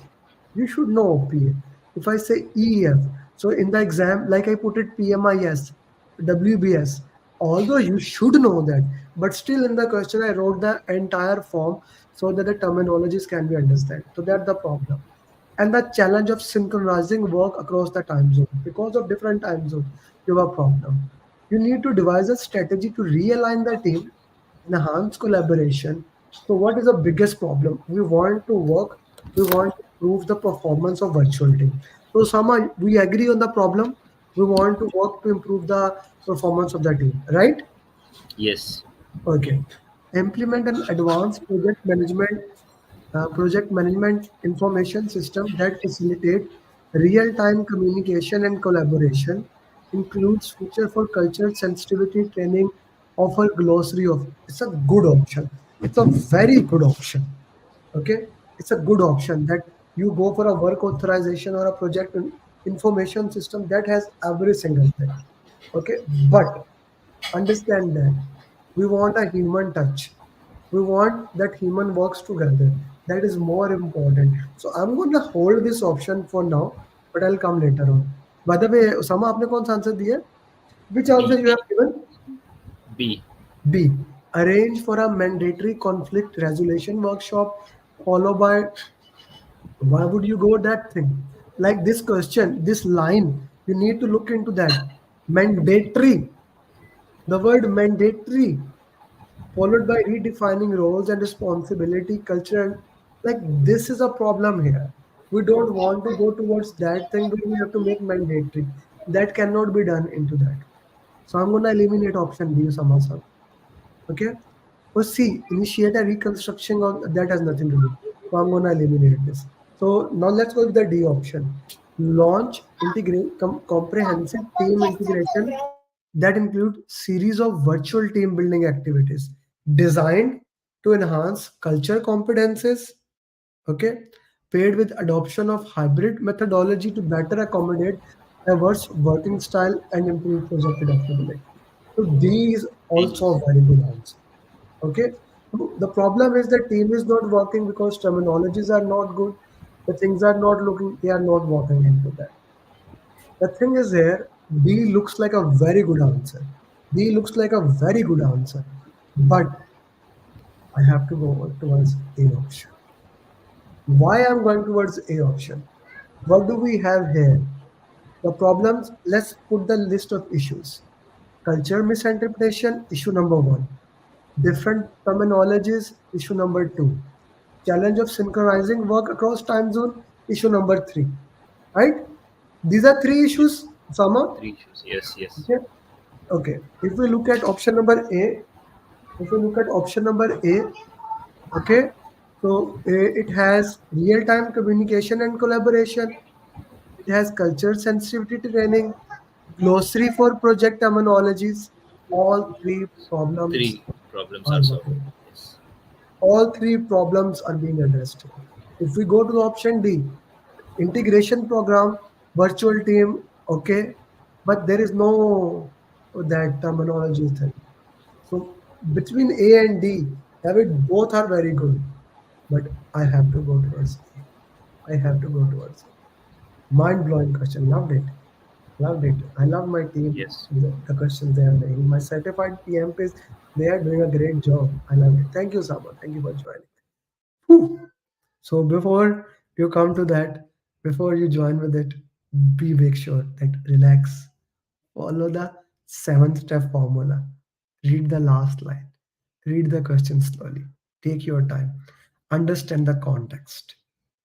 you should know OPA. If I say EEF, so in the exam, like I put it PMIS, WBS, although you should know that, but still in the question I wrote the entire form so that the terminologies can be understood. So that's the problem. And the challenge of synchronizing work across the time zone. Because of different time zones, you have a problem. You need to devise a strategy to realign the team, enhance collaboration, So what is the biggest problem? We want to improve the performance of virtual team. So Sama, we agree on the problem. We want to work to improve the performance of the team, right? Yes. Okay. Implement an advanced project management information system that facilitate real-time communication and collaboration, includes feature for culture sensitivity training, offer glossary of. It's a good option. It's a very good option. Okay, it's a good option that you go for a work authorization or a project information system that has every single thing. Okay, but understand that we want a human touch. We want that human works together. That is more important. So I'm going to hold this option for now, but I'll come later on. By the way, Usama, आपने कौन सा answer दिया? Which answer B. you have given? B. B. Arrange for a mandatory conflict resolution workshop followed by. Why would you go that thing? Like this question, this line, you need to look into that. Mandatory. The word mandatory followed by redefining roles and responsibility, culture, and like this is a problem here. We don't want to go towards that thing, but we have to make mandatory. That cannot be done into that. So I'm gonna eliminate option B, Samasa. Okay. Or C, initiate a reconstruction of that has nothing to do. So I'm gonna eliminate this. So now let's go with the D option. Launch integrate comprehensive team integration that include series of virtual team building activities designed to enhance culture competences. Okay, paired with adoption of hybrid methodology to better accommodate diverse working style and improve project adaptability. So these D. also a very good answer. Okay. The problem is the team is not working because terminologies are not good. The things are not looking, they are not working into that. The thing is here, D looks like a very good answer. D looks like a very good answer. But I have to go towards A option. Why I'm going towards A option? What do we have here? The problems, let's put the list of issues. Culture misinterpretation, issue number one. Different terminologies, issue number two. Challenge of synchronizing work across time zone, issue number three. Right? These are three issues, Sama. Three issues. Yes. Yes. Okay. Okay. If we look at option number A, if we look at option number A, okay, so it has real-time communication and collaboration. It has culture sensitivity training, glossary for project terminologies. All three problems Three problems are are solved. working. Yes. All three problems are being addressed here. If we go to the option D, integration program, virtual team, okay, but there is no that terminology thing. So between A and D, David, both are very good, but I have to go towards A. I have to go towards A. Mind blowing question. Loved it. Loved it. I love my team. Yes. The questions they are making. My certified PMPs, they are doing a great job. I love it. Thank you, Sama. Thank you for joining. Whew. So before you come to that, before you join with it, be make sure that relax. Follow the 7 step formula. Read the last line. Read the question slowly. Take your time. Understand the context.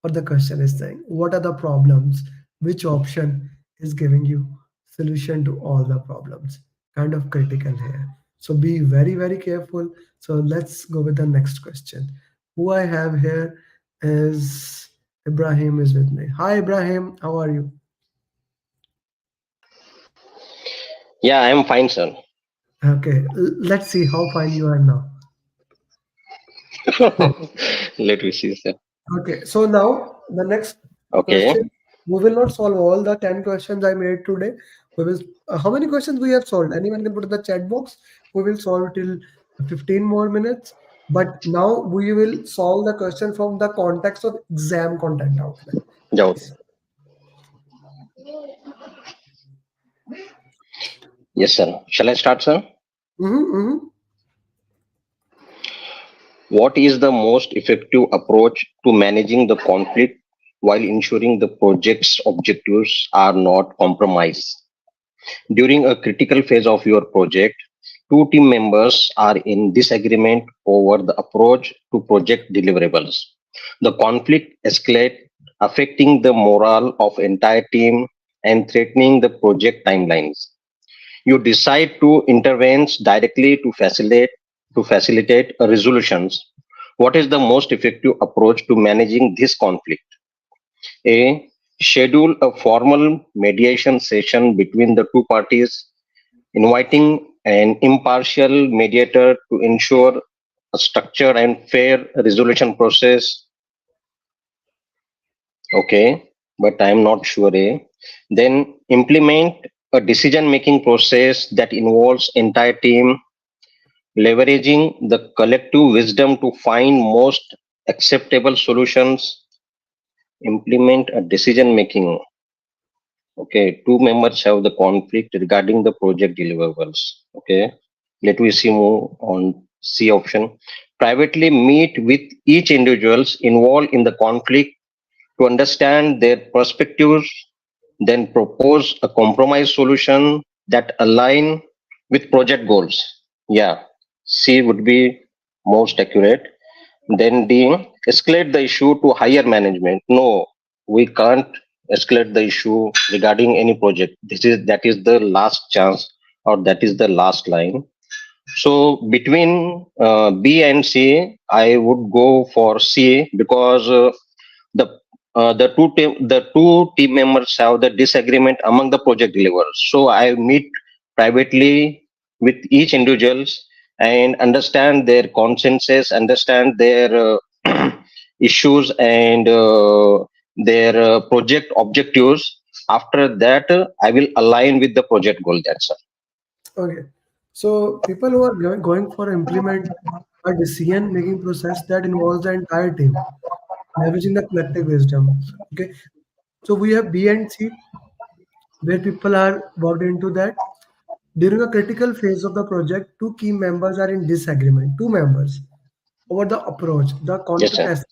What the question is saying. What are the problems? Which option is giving you solution to all the problems? Kind of critical here. So be very, very careful. So let's go with the next question. Who I have here is Ibrahim is with me. Hi Ibrahim, how are you? Yeah, I'm fine, sir. Okay, let's see how fine you are now. Let me see, sir. Okay, so now the next Okay. question, we will not solve all the 10 questions I made today. We will, how many questions we have solved? Anyone can put in the chat box. We will solve till 15 more minutes. But now we will solve the question from the context of exam content outline. Jao. Yes, sir. Shall I start, sir? Mm-hmm. What is the most effective approach to managing the conflict while ensuring the project's objectives are not compromised? During a critical phase of your project, two team members are in disagreement over the approach to project deliverables. The conflict escalates, affecting the morale of entire team and threatening the project timelines. You decide to intervene directly to facilitate resolutions. What is the most effective approach to managing this conflict? A. Schedule a formal mediation session between the two parties, inviting an impartial mediator to ensure a structured and fair resolution process. Okay, but I am not sure. Then implement a decision-making process that involves entire team, leveraging the collective wisdom to find most acceptable solutions. Implement a decision-making. Okay, two members have the conflict regarding the project deliverables. Okay, let me see move on C option. Privately meet with each individuals involved in the conflict to understand their perspectives, then propose a compromise solution that align with project goals. Yeah, C would be most accurate. Then D, escalate the issue to higher management. No, we can't escalate the issue regarding any project. That is the last chance, or that is the last line. So between B and C, I would go for C because the the two team members have the disagreement among the project deliverers. So I meet privately with each individuals and understand their consensus, understand their issues and their project objectives. After that, I will align with the project goal. That's all. Okay. So people who are going for implement a decision-making process that involves the entire team, leveraging the collective wisdom. Okay. So we have B and C, where people are worked into that. During a critical phase of the project, two key members are in disagreement, two members, over the approach. The Yes, conflict sir. has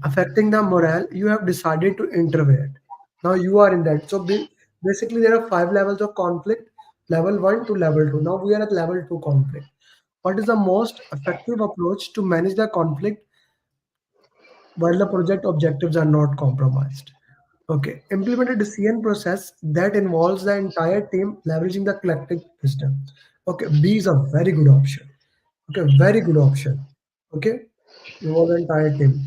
affecting the morale. You have decided to intervene. Now you are in that. So basically, there are 5 levels of conflict: level 1 to level 2. Now we are at level 2 conflict. What is the most effective approach to manage the conflict while the project objectives are not compromised? Okay, implement a decision process that involves the entire team leveraging the collective wisdom. Okay, B is a very good option. Okay, very good option. Okay, involve the entire team.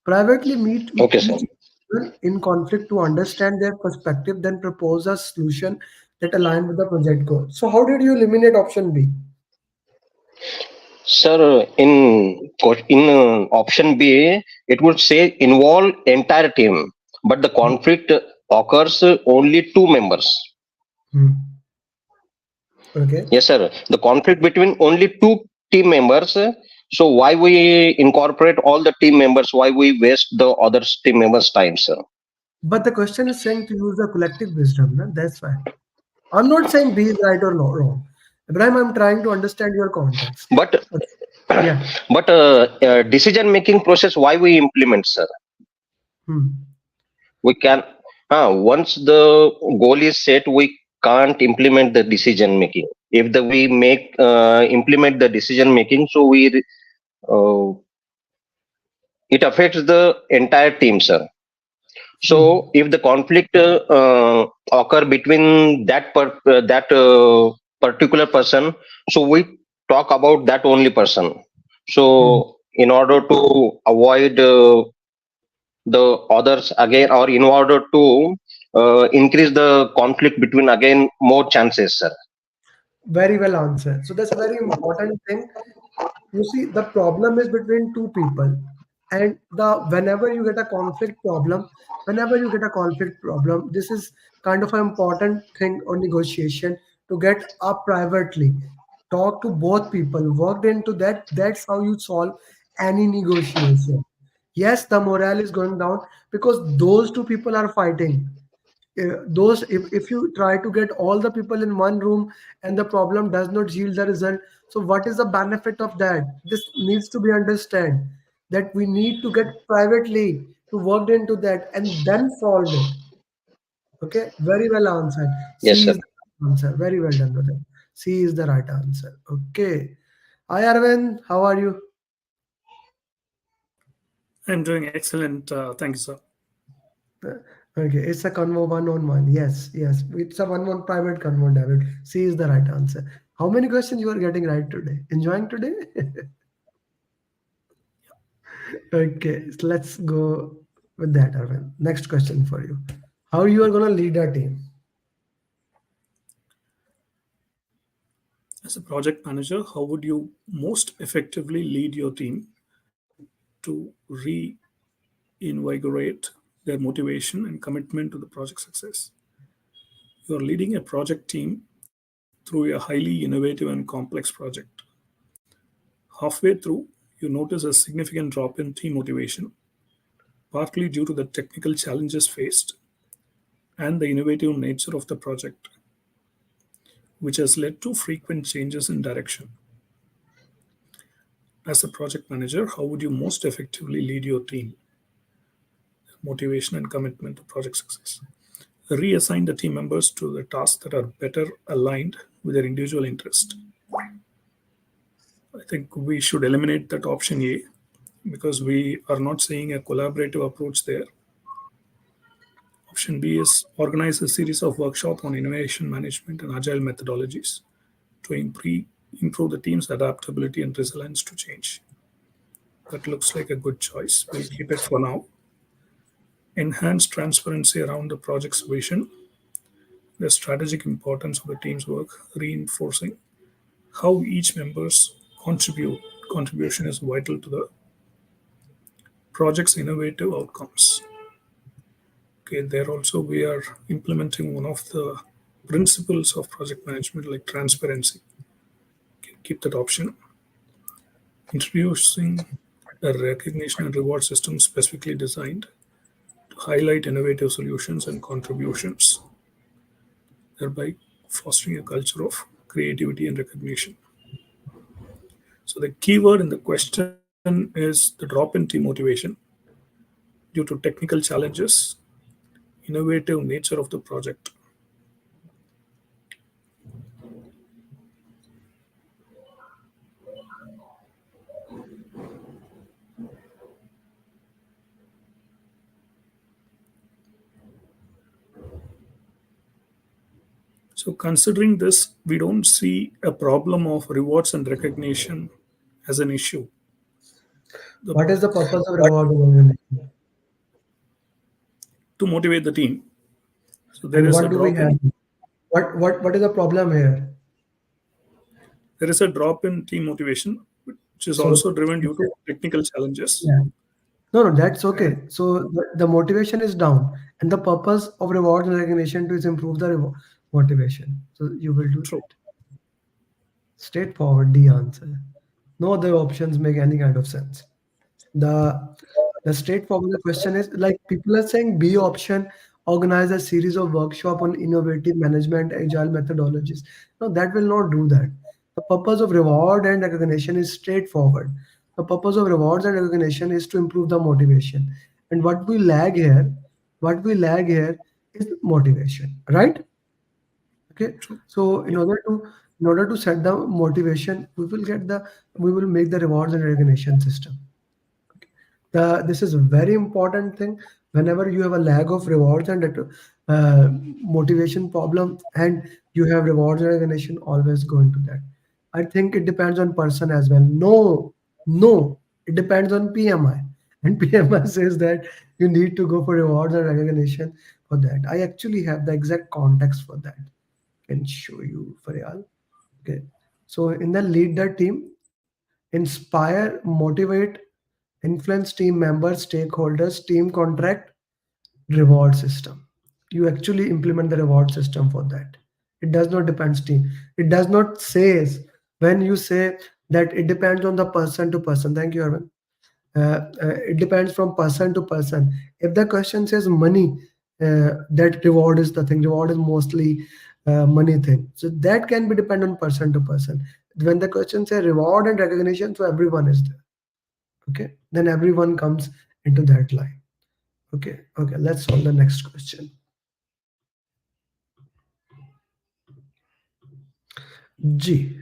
Privately meet with Okay, sir. each individual in conflict to understand their perspective, then propose a solution that align with the project goal. So, how did you eliminate option B? Sir, in option B, it would say involve entire team, but the conflict occurs only two members. Hmm. Okay, Yes, sir. The conflict between only two team members. So why we incorporate all the team members? Why we waste the other team members' time, sir? but the question is saying to use the collective wisdom. No? That's why I'm not saying B is right or no wrong. Ibrahim, I'm trying to understand your context. But Okay. Yeah. but decision making process why we implement, sir? Hmm. We can once the goal is set, we can't implement the decision making. If the we make implement the decision making, so we it affects the entire team, sir. Hmm. So if the conflict occur between that particular person, so we talk about that only person. Hmm. So in order to avoid the others again, or in order to increase the conflict between again more chances, sir. Very well answered. So that's a very important thing. You see, the problem is between two people, and the whenever you get a conflict problem, this is kind of an important thing on negotiation to get up privately. Talk to both people, worked into that. That's how you solve any negotiation. Yes, the morale is going down because those two people are fighting. Those if you try to get all the people in one room and the problem does not yield the result, so what is the benefit of that? This needs to be understand that we need to get privately to work into that and then solve it. Okay, very well answered. Yes, C sir. is the answer. Very well done, brother. C is the right answer. Okay. Hi Arvind, how are you? I'm doing excellent. Thank you, sir. Okay, it's a convo one-on-one. Yes, yes. It's a one-on private convo, David. C is the right answer. How many questions you are getting right today? Enjoying today? Okay, so let's go with that, Arvind. Next question for you. How you are gonna lead a team? As a project manager, how would you most effectively lead your team to reinvigorate their motivation and commitment to the project success? You are leading a project team through a highly innovative and complex project. Halfway through, you notice a significant drop in team motivation, partly due to the technical challenges faced and the innovative nature of the project, which has led to frequent changes in direction. As a project manager, how would you most effectively lead your team? Motivation and commitment to project success. Reassign the team members to the tasks that are better aligned with their individual interest. I think we should eliminate that option A because we are not seeing a collaborative approach there. Option B is organize a series of workshops on innovation management and agile methodologies to improve the team's adaptability and resilience to change. That looks like a good choice. We'll keep it for now. Enhance transparency around the project's vision, the strategic importance of the team's work, reinforcing how each member's contribution is vital to the project's innovative outcomes. Okay, there also we are implementing one of the principles of project management like transparency. Okay, keep that option. Introducing a recognition and reward system specifically designed to highlight innovative solutions and contributions, thereby fostering a culture of creativity and recognition. So the keyword in the question is the drop in team motivation due to technical challenges, innovative nature of the project. So considering this, we don't see a problem of rewards and recognition as an issue. What is the purpose of reward organization? To motivate the team. So there And is what a do we drop have? in What is the problem here? there is a drop in team motivation, which is So also driven due to technical challenges. yeah. No, that's okay. So the motivation is down, and the purpose of reward and recognition to is improve the motivation. So you will do True. that. Straightforward, the answer. No other options make any kind of sense. The the straightforward question is like people are saying B option, organize a series of workshop on innovative management agile methodologies. No, that will not do that. The purpose of reward and recognition is straightforward. The purpose of rewards and recognition is to improve the motivation. And what we lag here is motivation, right? Okay. True. So Yeah. in order to set the motivation, we will make the rewards and recognition system. This is a very important thing. Whenever you have a lag of rewards and motivation problem, and you have rewards and recognition, always go into that. I think it depends on person as well. No, it depends on PMI, and PMI says that you need to go for rewards and recognition for that. I actually have the exact context for that. Can show you for y'all. Okay, so in the lead the team, inspire, motivate, influence team members, stakeholders, team contract, reward system. You actually implement the reward system for that. It does not depend team. It does not says when you say that it depends on the person to person. Thank you, Arvind. It depends from person to person. If the question says money, that reward is the thing. Reward is mostly money thing. So that can be depend on person to person. When the question says reward and recognition, so everyone is there. Okay, then everyone comes into that line. Okay, let's solve the next question. G.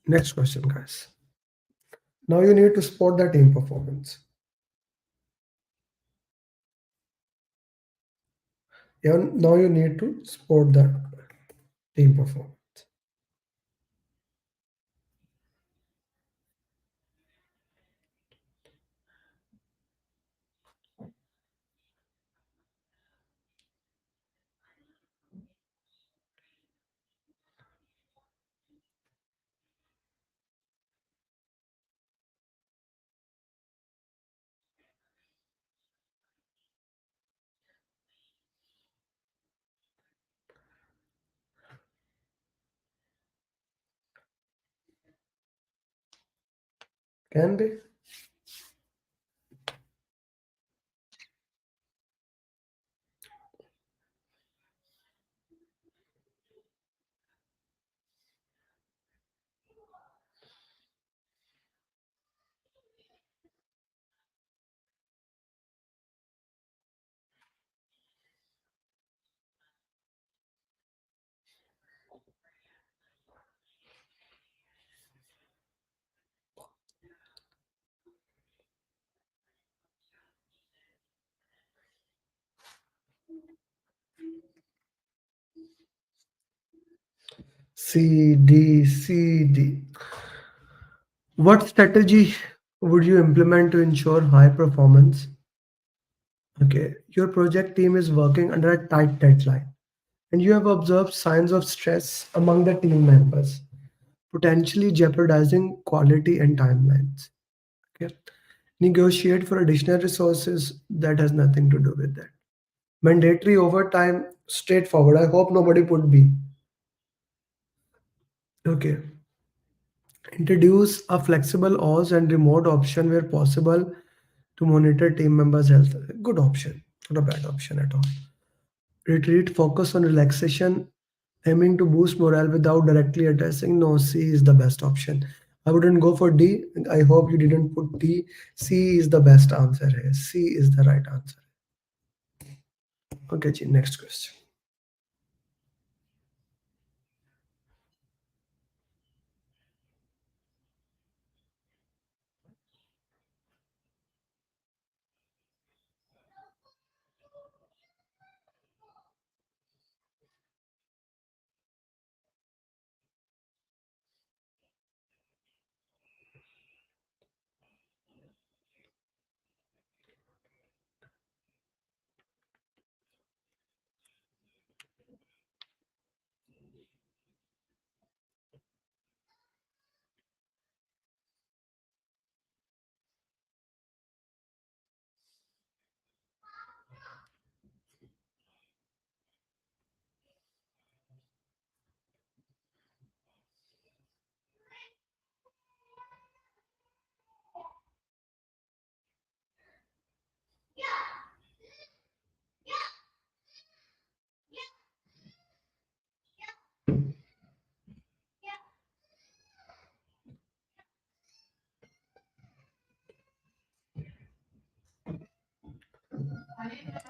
Next question, guys. Now you need to spot the team performance. Now you need to spot the team performance. Can be. C, D, C, D. What strategy would you implement to ensure high performance? Okay, your project team is working under a tight deadline, and you have observed signs of stress among the team members, potentially jeopardizing quality and timelines. Okay, negotiate for additional resources. That has nothing to do with that. Mandatory overtime, straightforward. I hope nobody put B. Okay, introduce a flexible hours and remote option where possible to monitor team members' health. Good option, not a bad option at all. Retreat, focus on relaxation, aiming to boost morale without directly addressing. No, C is the best option. I wouldn't go for D. I hope you didn't put D. C is the best answer here. C is the right answer. Okay, Ji, next question.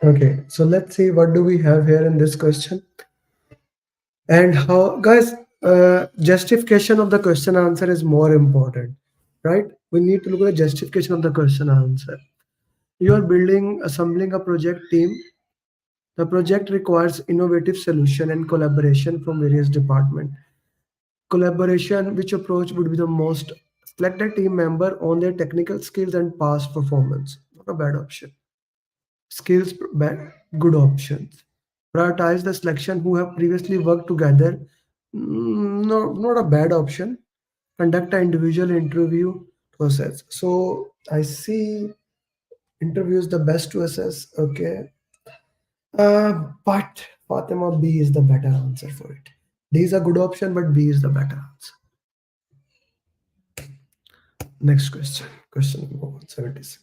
Okay, so let's see what do we have here in this question. And how, guys, justification of the question answer is more important, right? We need to look at the justification of the question answer. You are building, assembling a project team. The project requires innovative solution and collaboration from various departments. Collaboration, which approach would be the most? Select a team member on their technical skills and past performance. Not a bad option. Skills, good options. Prioritize the selection who have previously worked together. No, not a bad option. Conduct an individual interview process. So I see interview is the best to assess. Okay. But Fatima, B is the better answer for it. D is a good option, but B is the better answer. Next question. Question number 176.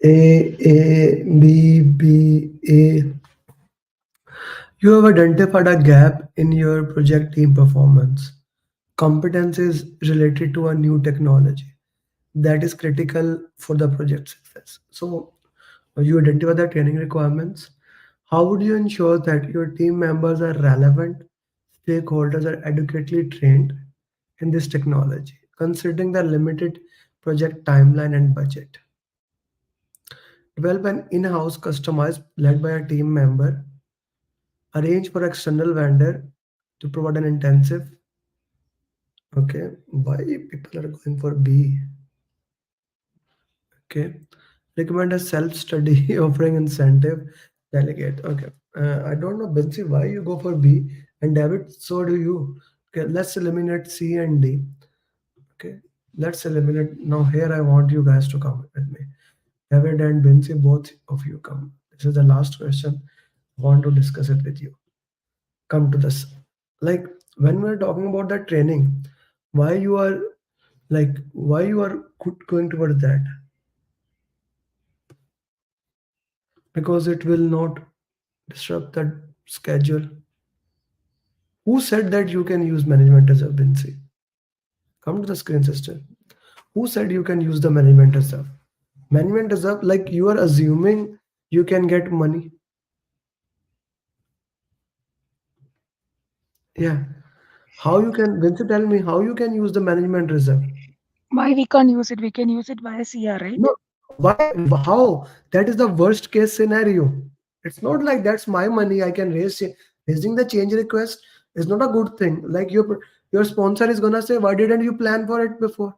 A. You have identified a gap in your project team performance. Competence is related to a new technology that is critical for the project success. So, you identify the training requirements. How would you ensure that your team members are relevant, stakeholders are adequately trained in this technology, considering the limited project timeline and budget? Develop an in-house customized led by a team member. Arrange for external vendor to provide an intensive. Okay, why people are going for B? Okay, recommend a self-study offering incentive. Delegate. Okay, I don't know, Betsy, why you go for B, and David, so do you. Okay, let's eliminate C and D. Okay, let's eliminate now. Here, I want you guys to come with me. David and Betsy, both of you come. This is the last question. I want to discuss it with you. Come to this. Like when we're talking about that training, why you are why you are going towards that? Because it will not disrupt the schedule. Who said that you can use management as a Vinci? Come to the screen, sister. Who said you can use the management reserve? Management reserve, like you are assuming you can get money. Yeah. How you can, Vinci, tell me how you can use the management reserve? Why we can't use it? We can use it via CR, right? No, why? How? That is the worst case scenario. It's not like that's my money. I can raising the change request is not a good thing. Like your sponsor is gonna say, why didn't you plan for it before?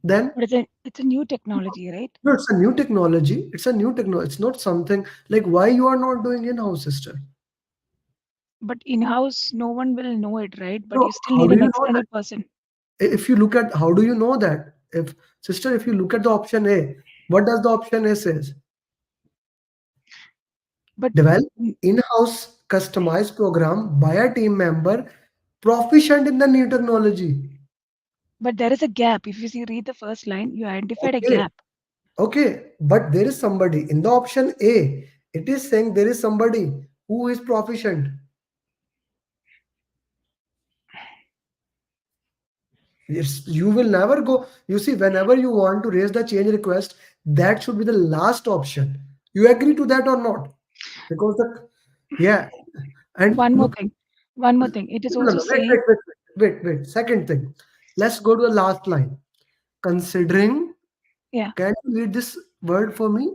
Then But it's a new technology, right? no, it's a new technology. It's a new technology. It's not something like why you are not doing in-house, sister. But in-house, no one will know it, right? But No, you still how need do an you know external that? person. If you look at how do you know that? If sister, if you look at the option A, what does the option A says? But Develop mm, in-house customized program by a team member proficient in the new technology. but there is a gap. If you see, read the first line, you identified a Okay, gap. okay, but there is somebody in the option A. It is saying there is somebody who is proficient. Yes, you will never go. You see, whenever you want to raise the change request, that should be the last option. You agree to that or not? Because the yeah, and One more look, thing. One more thing. It is no, also no, wait, saying, wait, wait, wait, wait. Second thing, let's go to the last line. Considering, yeah, can you read this word for me?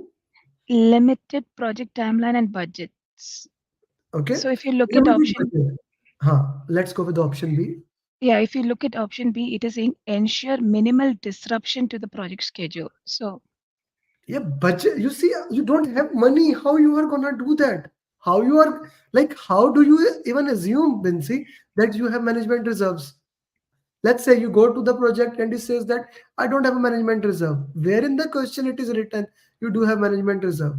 limited project timeline and budgets. Okay, So if you look at limited option, budget. Huh. Let's go with the option B. yeah, if you look at option B, it is saying ensure minimal disruption to the project schedule. So Yeah, budget. You see, you don't have money. How you are gonna do that? How you are like? How do you even assume, Bincy, that you have management reserves? Let's say you go to the project and it says that I don't have a management reserve. Where in the question it is written you do have management reserve?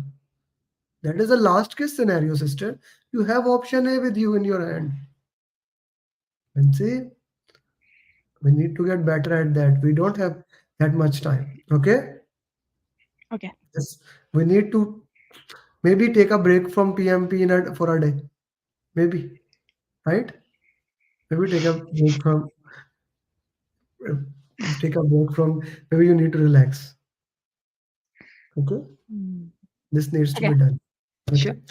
That is the last case scenario, sister. You have option A with you in your hand. Bincy, we need to get better at that. We don't have that much time. Okay. okay, Yes, we need to maybe take a break from PMP for a day. Maybe, right? Maybe uh, take a break from. Maybe you need to relax. Okay, this needs to okay, be done. sure. Okay.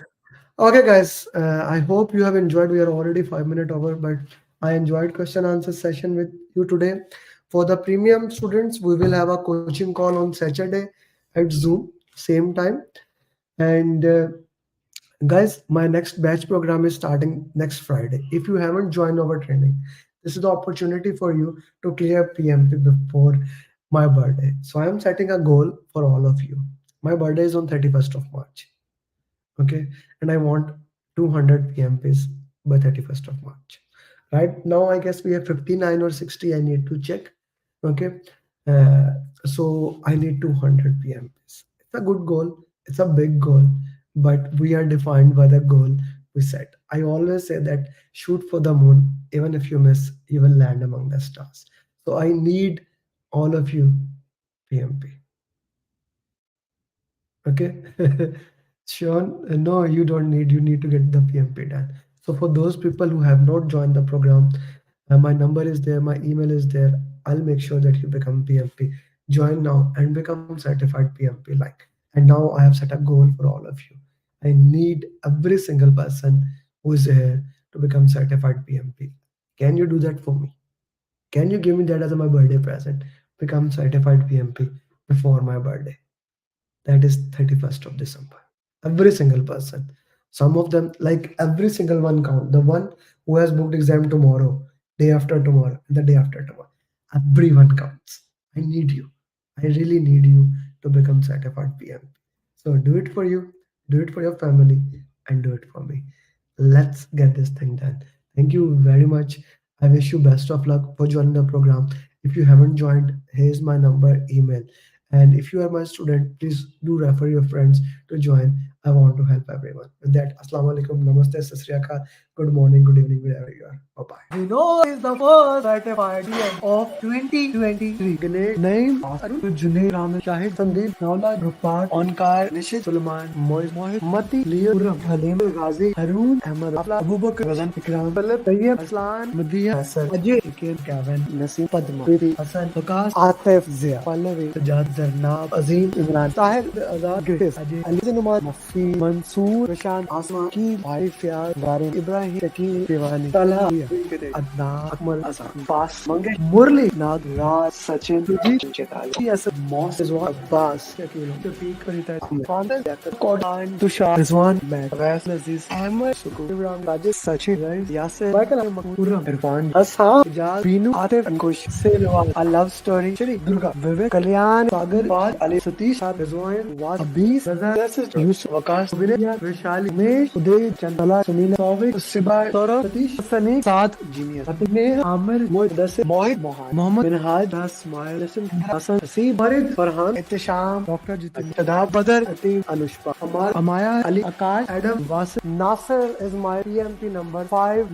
Okay, guys. I hope you have enjoyed. We are already 5 minutes over, but I enjoyed question answer session with you today. For the premium students, we will have a coaching call on Saturday at Zoom, same time. And guys, my next batch program is starting next Friday. If you haven't joined our training, this is the opportunity for you to clear PMP before my birthday. So I am setting a goal for all of you. My birthday is on 31st of March. Okay, and I want 200 PMPs by 31st of March. Right now, I guess we have 59 or 60. I need to check. Okay, uh, so I need 200 PMPs. It's a good goal. It's a big goal, but we are defined by the goal we set. I always say that shoot for the moon. Even if you miss, you will land among the stars. So I need all of you PMP. Okay. Sean, no, you don't need. You need to get the PMP done. So for those people who have not joined the program, my number is there, my email is there. I'll make sure that you become PMP. Join now and become certified PMP. Like, and now I have set a goal for all of you. I need every single person who is here to become certified PMP. Can you do that for me? Can you give me that as my birthday present? Become certified PMP before my birthday. That is 31st of December. Every single person. Some of them, like every single one count. The one who has booked exam tomorrow, day after tomorrow, and the day after tomorrow. Everyone counts. I need you. I really need you to become certified PM. So do it for you, do it for your family, and do it for me. Let's get this thing done. Thank you very much. I wish you best of luck for joining the program. If you haven't joined, here's my number, email. And if you are my student, please do refer your friends to join. I want to help everyone. With that, Assalamu alaikum, namaste, sat sri akal, good morning, good evening, wherever you are. Bye bye. We know is the first certified DM of 2023. Ganesh, Naeem, Arun, Junaid, Ramesh, Shahid, Sandeep, Naula, Rupar, Onkar, Nishit, Sulaiman, Mohit, Mati, Leo, Uram, Halim, Ghazi, Harun, Ahmad, Afla, Abu Bakr, Razan, Ikram, Palab, Tayyib, Aslan, Madhiya, Hassan, Ajay, Ikir, Gavin, Naseem, Padma, Priti, Hassan, Vikas, Atif, Zia, Pallavi, Sajad, Zarnab, Azim, Imran, Tahir, Azad, Grace, Ajay, Ali Zinuman, Mufi, Mansoor, Prashant, Asma, Ki, Bhai, Fiar, Garin, Ibrahim, Shakil, Diwali, Talha, Adnan, Akmal, Azam, Bas, Mangesh, Murli, Nad, Raj, Sachin, Sujit, Chetali, Asad, Moss, Rizwan, Abbas, Shakil, Shafiq, Karita, Fanta, Yakar, Kodan, Tushar, Rizwan, Matt, Ras, Aziz, Ahmed, Sukur, Imran, Rajesh, Sachin, Rais, Yasir, Michael, Makura, Irfan, Ashab, Ijaz, Binu, Atif, Ankush, Selwa, A Love Story, Shri, Durga, Vivek, Kalyan, Sagar, Fad, Ali, Satish, Rizwan, Was, Abis, Razan, Yusuf, Wakash, Vinay, Vishali, Mesh, Uday, Chandala, Sunila, Sauvik, Sibai, Saurabh, Satish, Sani, Saad, Genius, Atine, Amir, Mohit, Dasir, Mohit, Mohammed, Minhaj, Das, Smile, Listen, Hassan, Asif, Farid, Farhan, Ittisham, Dr. Jitin, Shadab, Badar, Atim, Anushpa, Amar, Amaya, Ali, Akash, Adam, Wasif, Nasir is my PMP number 5.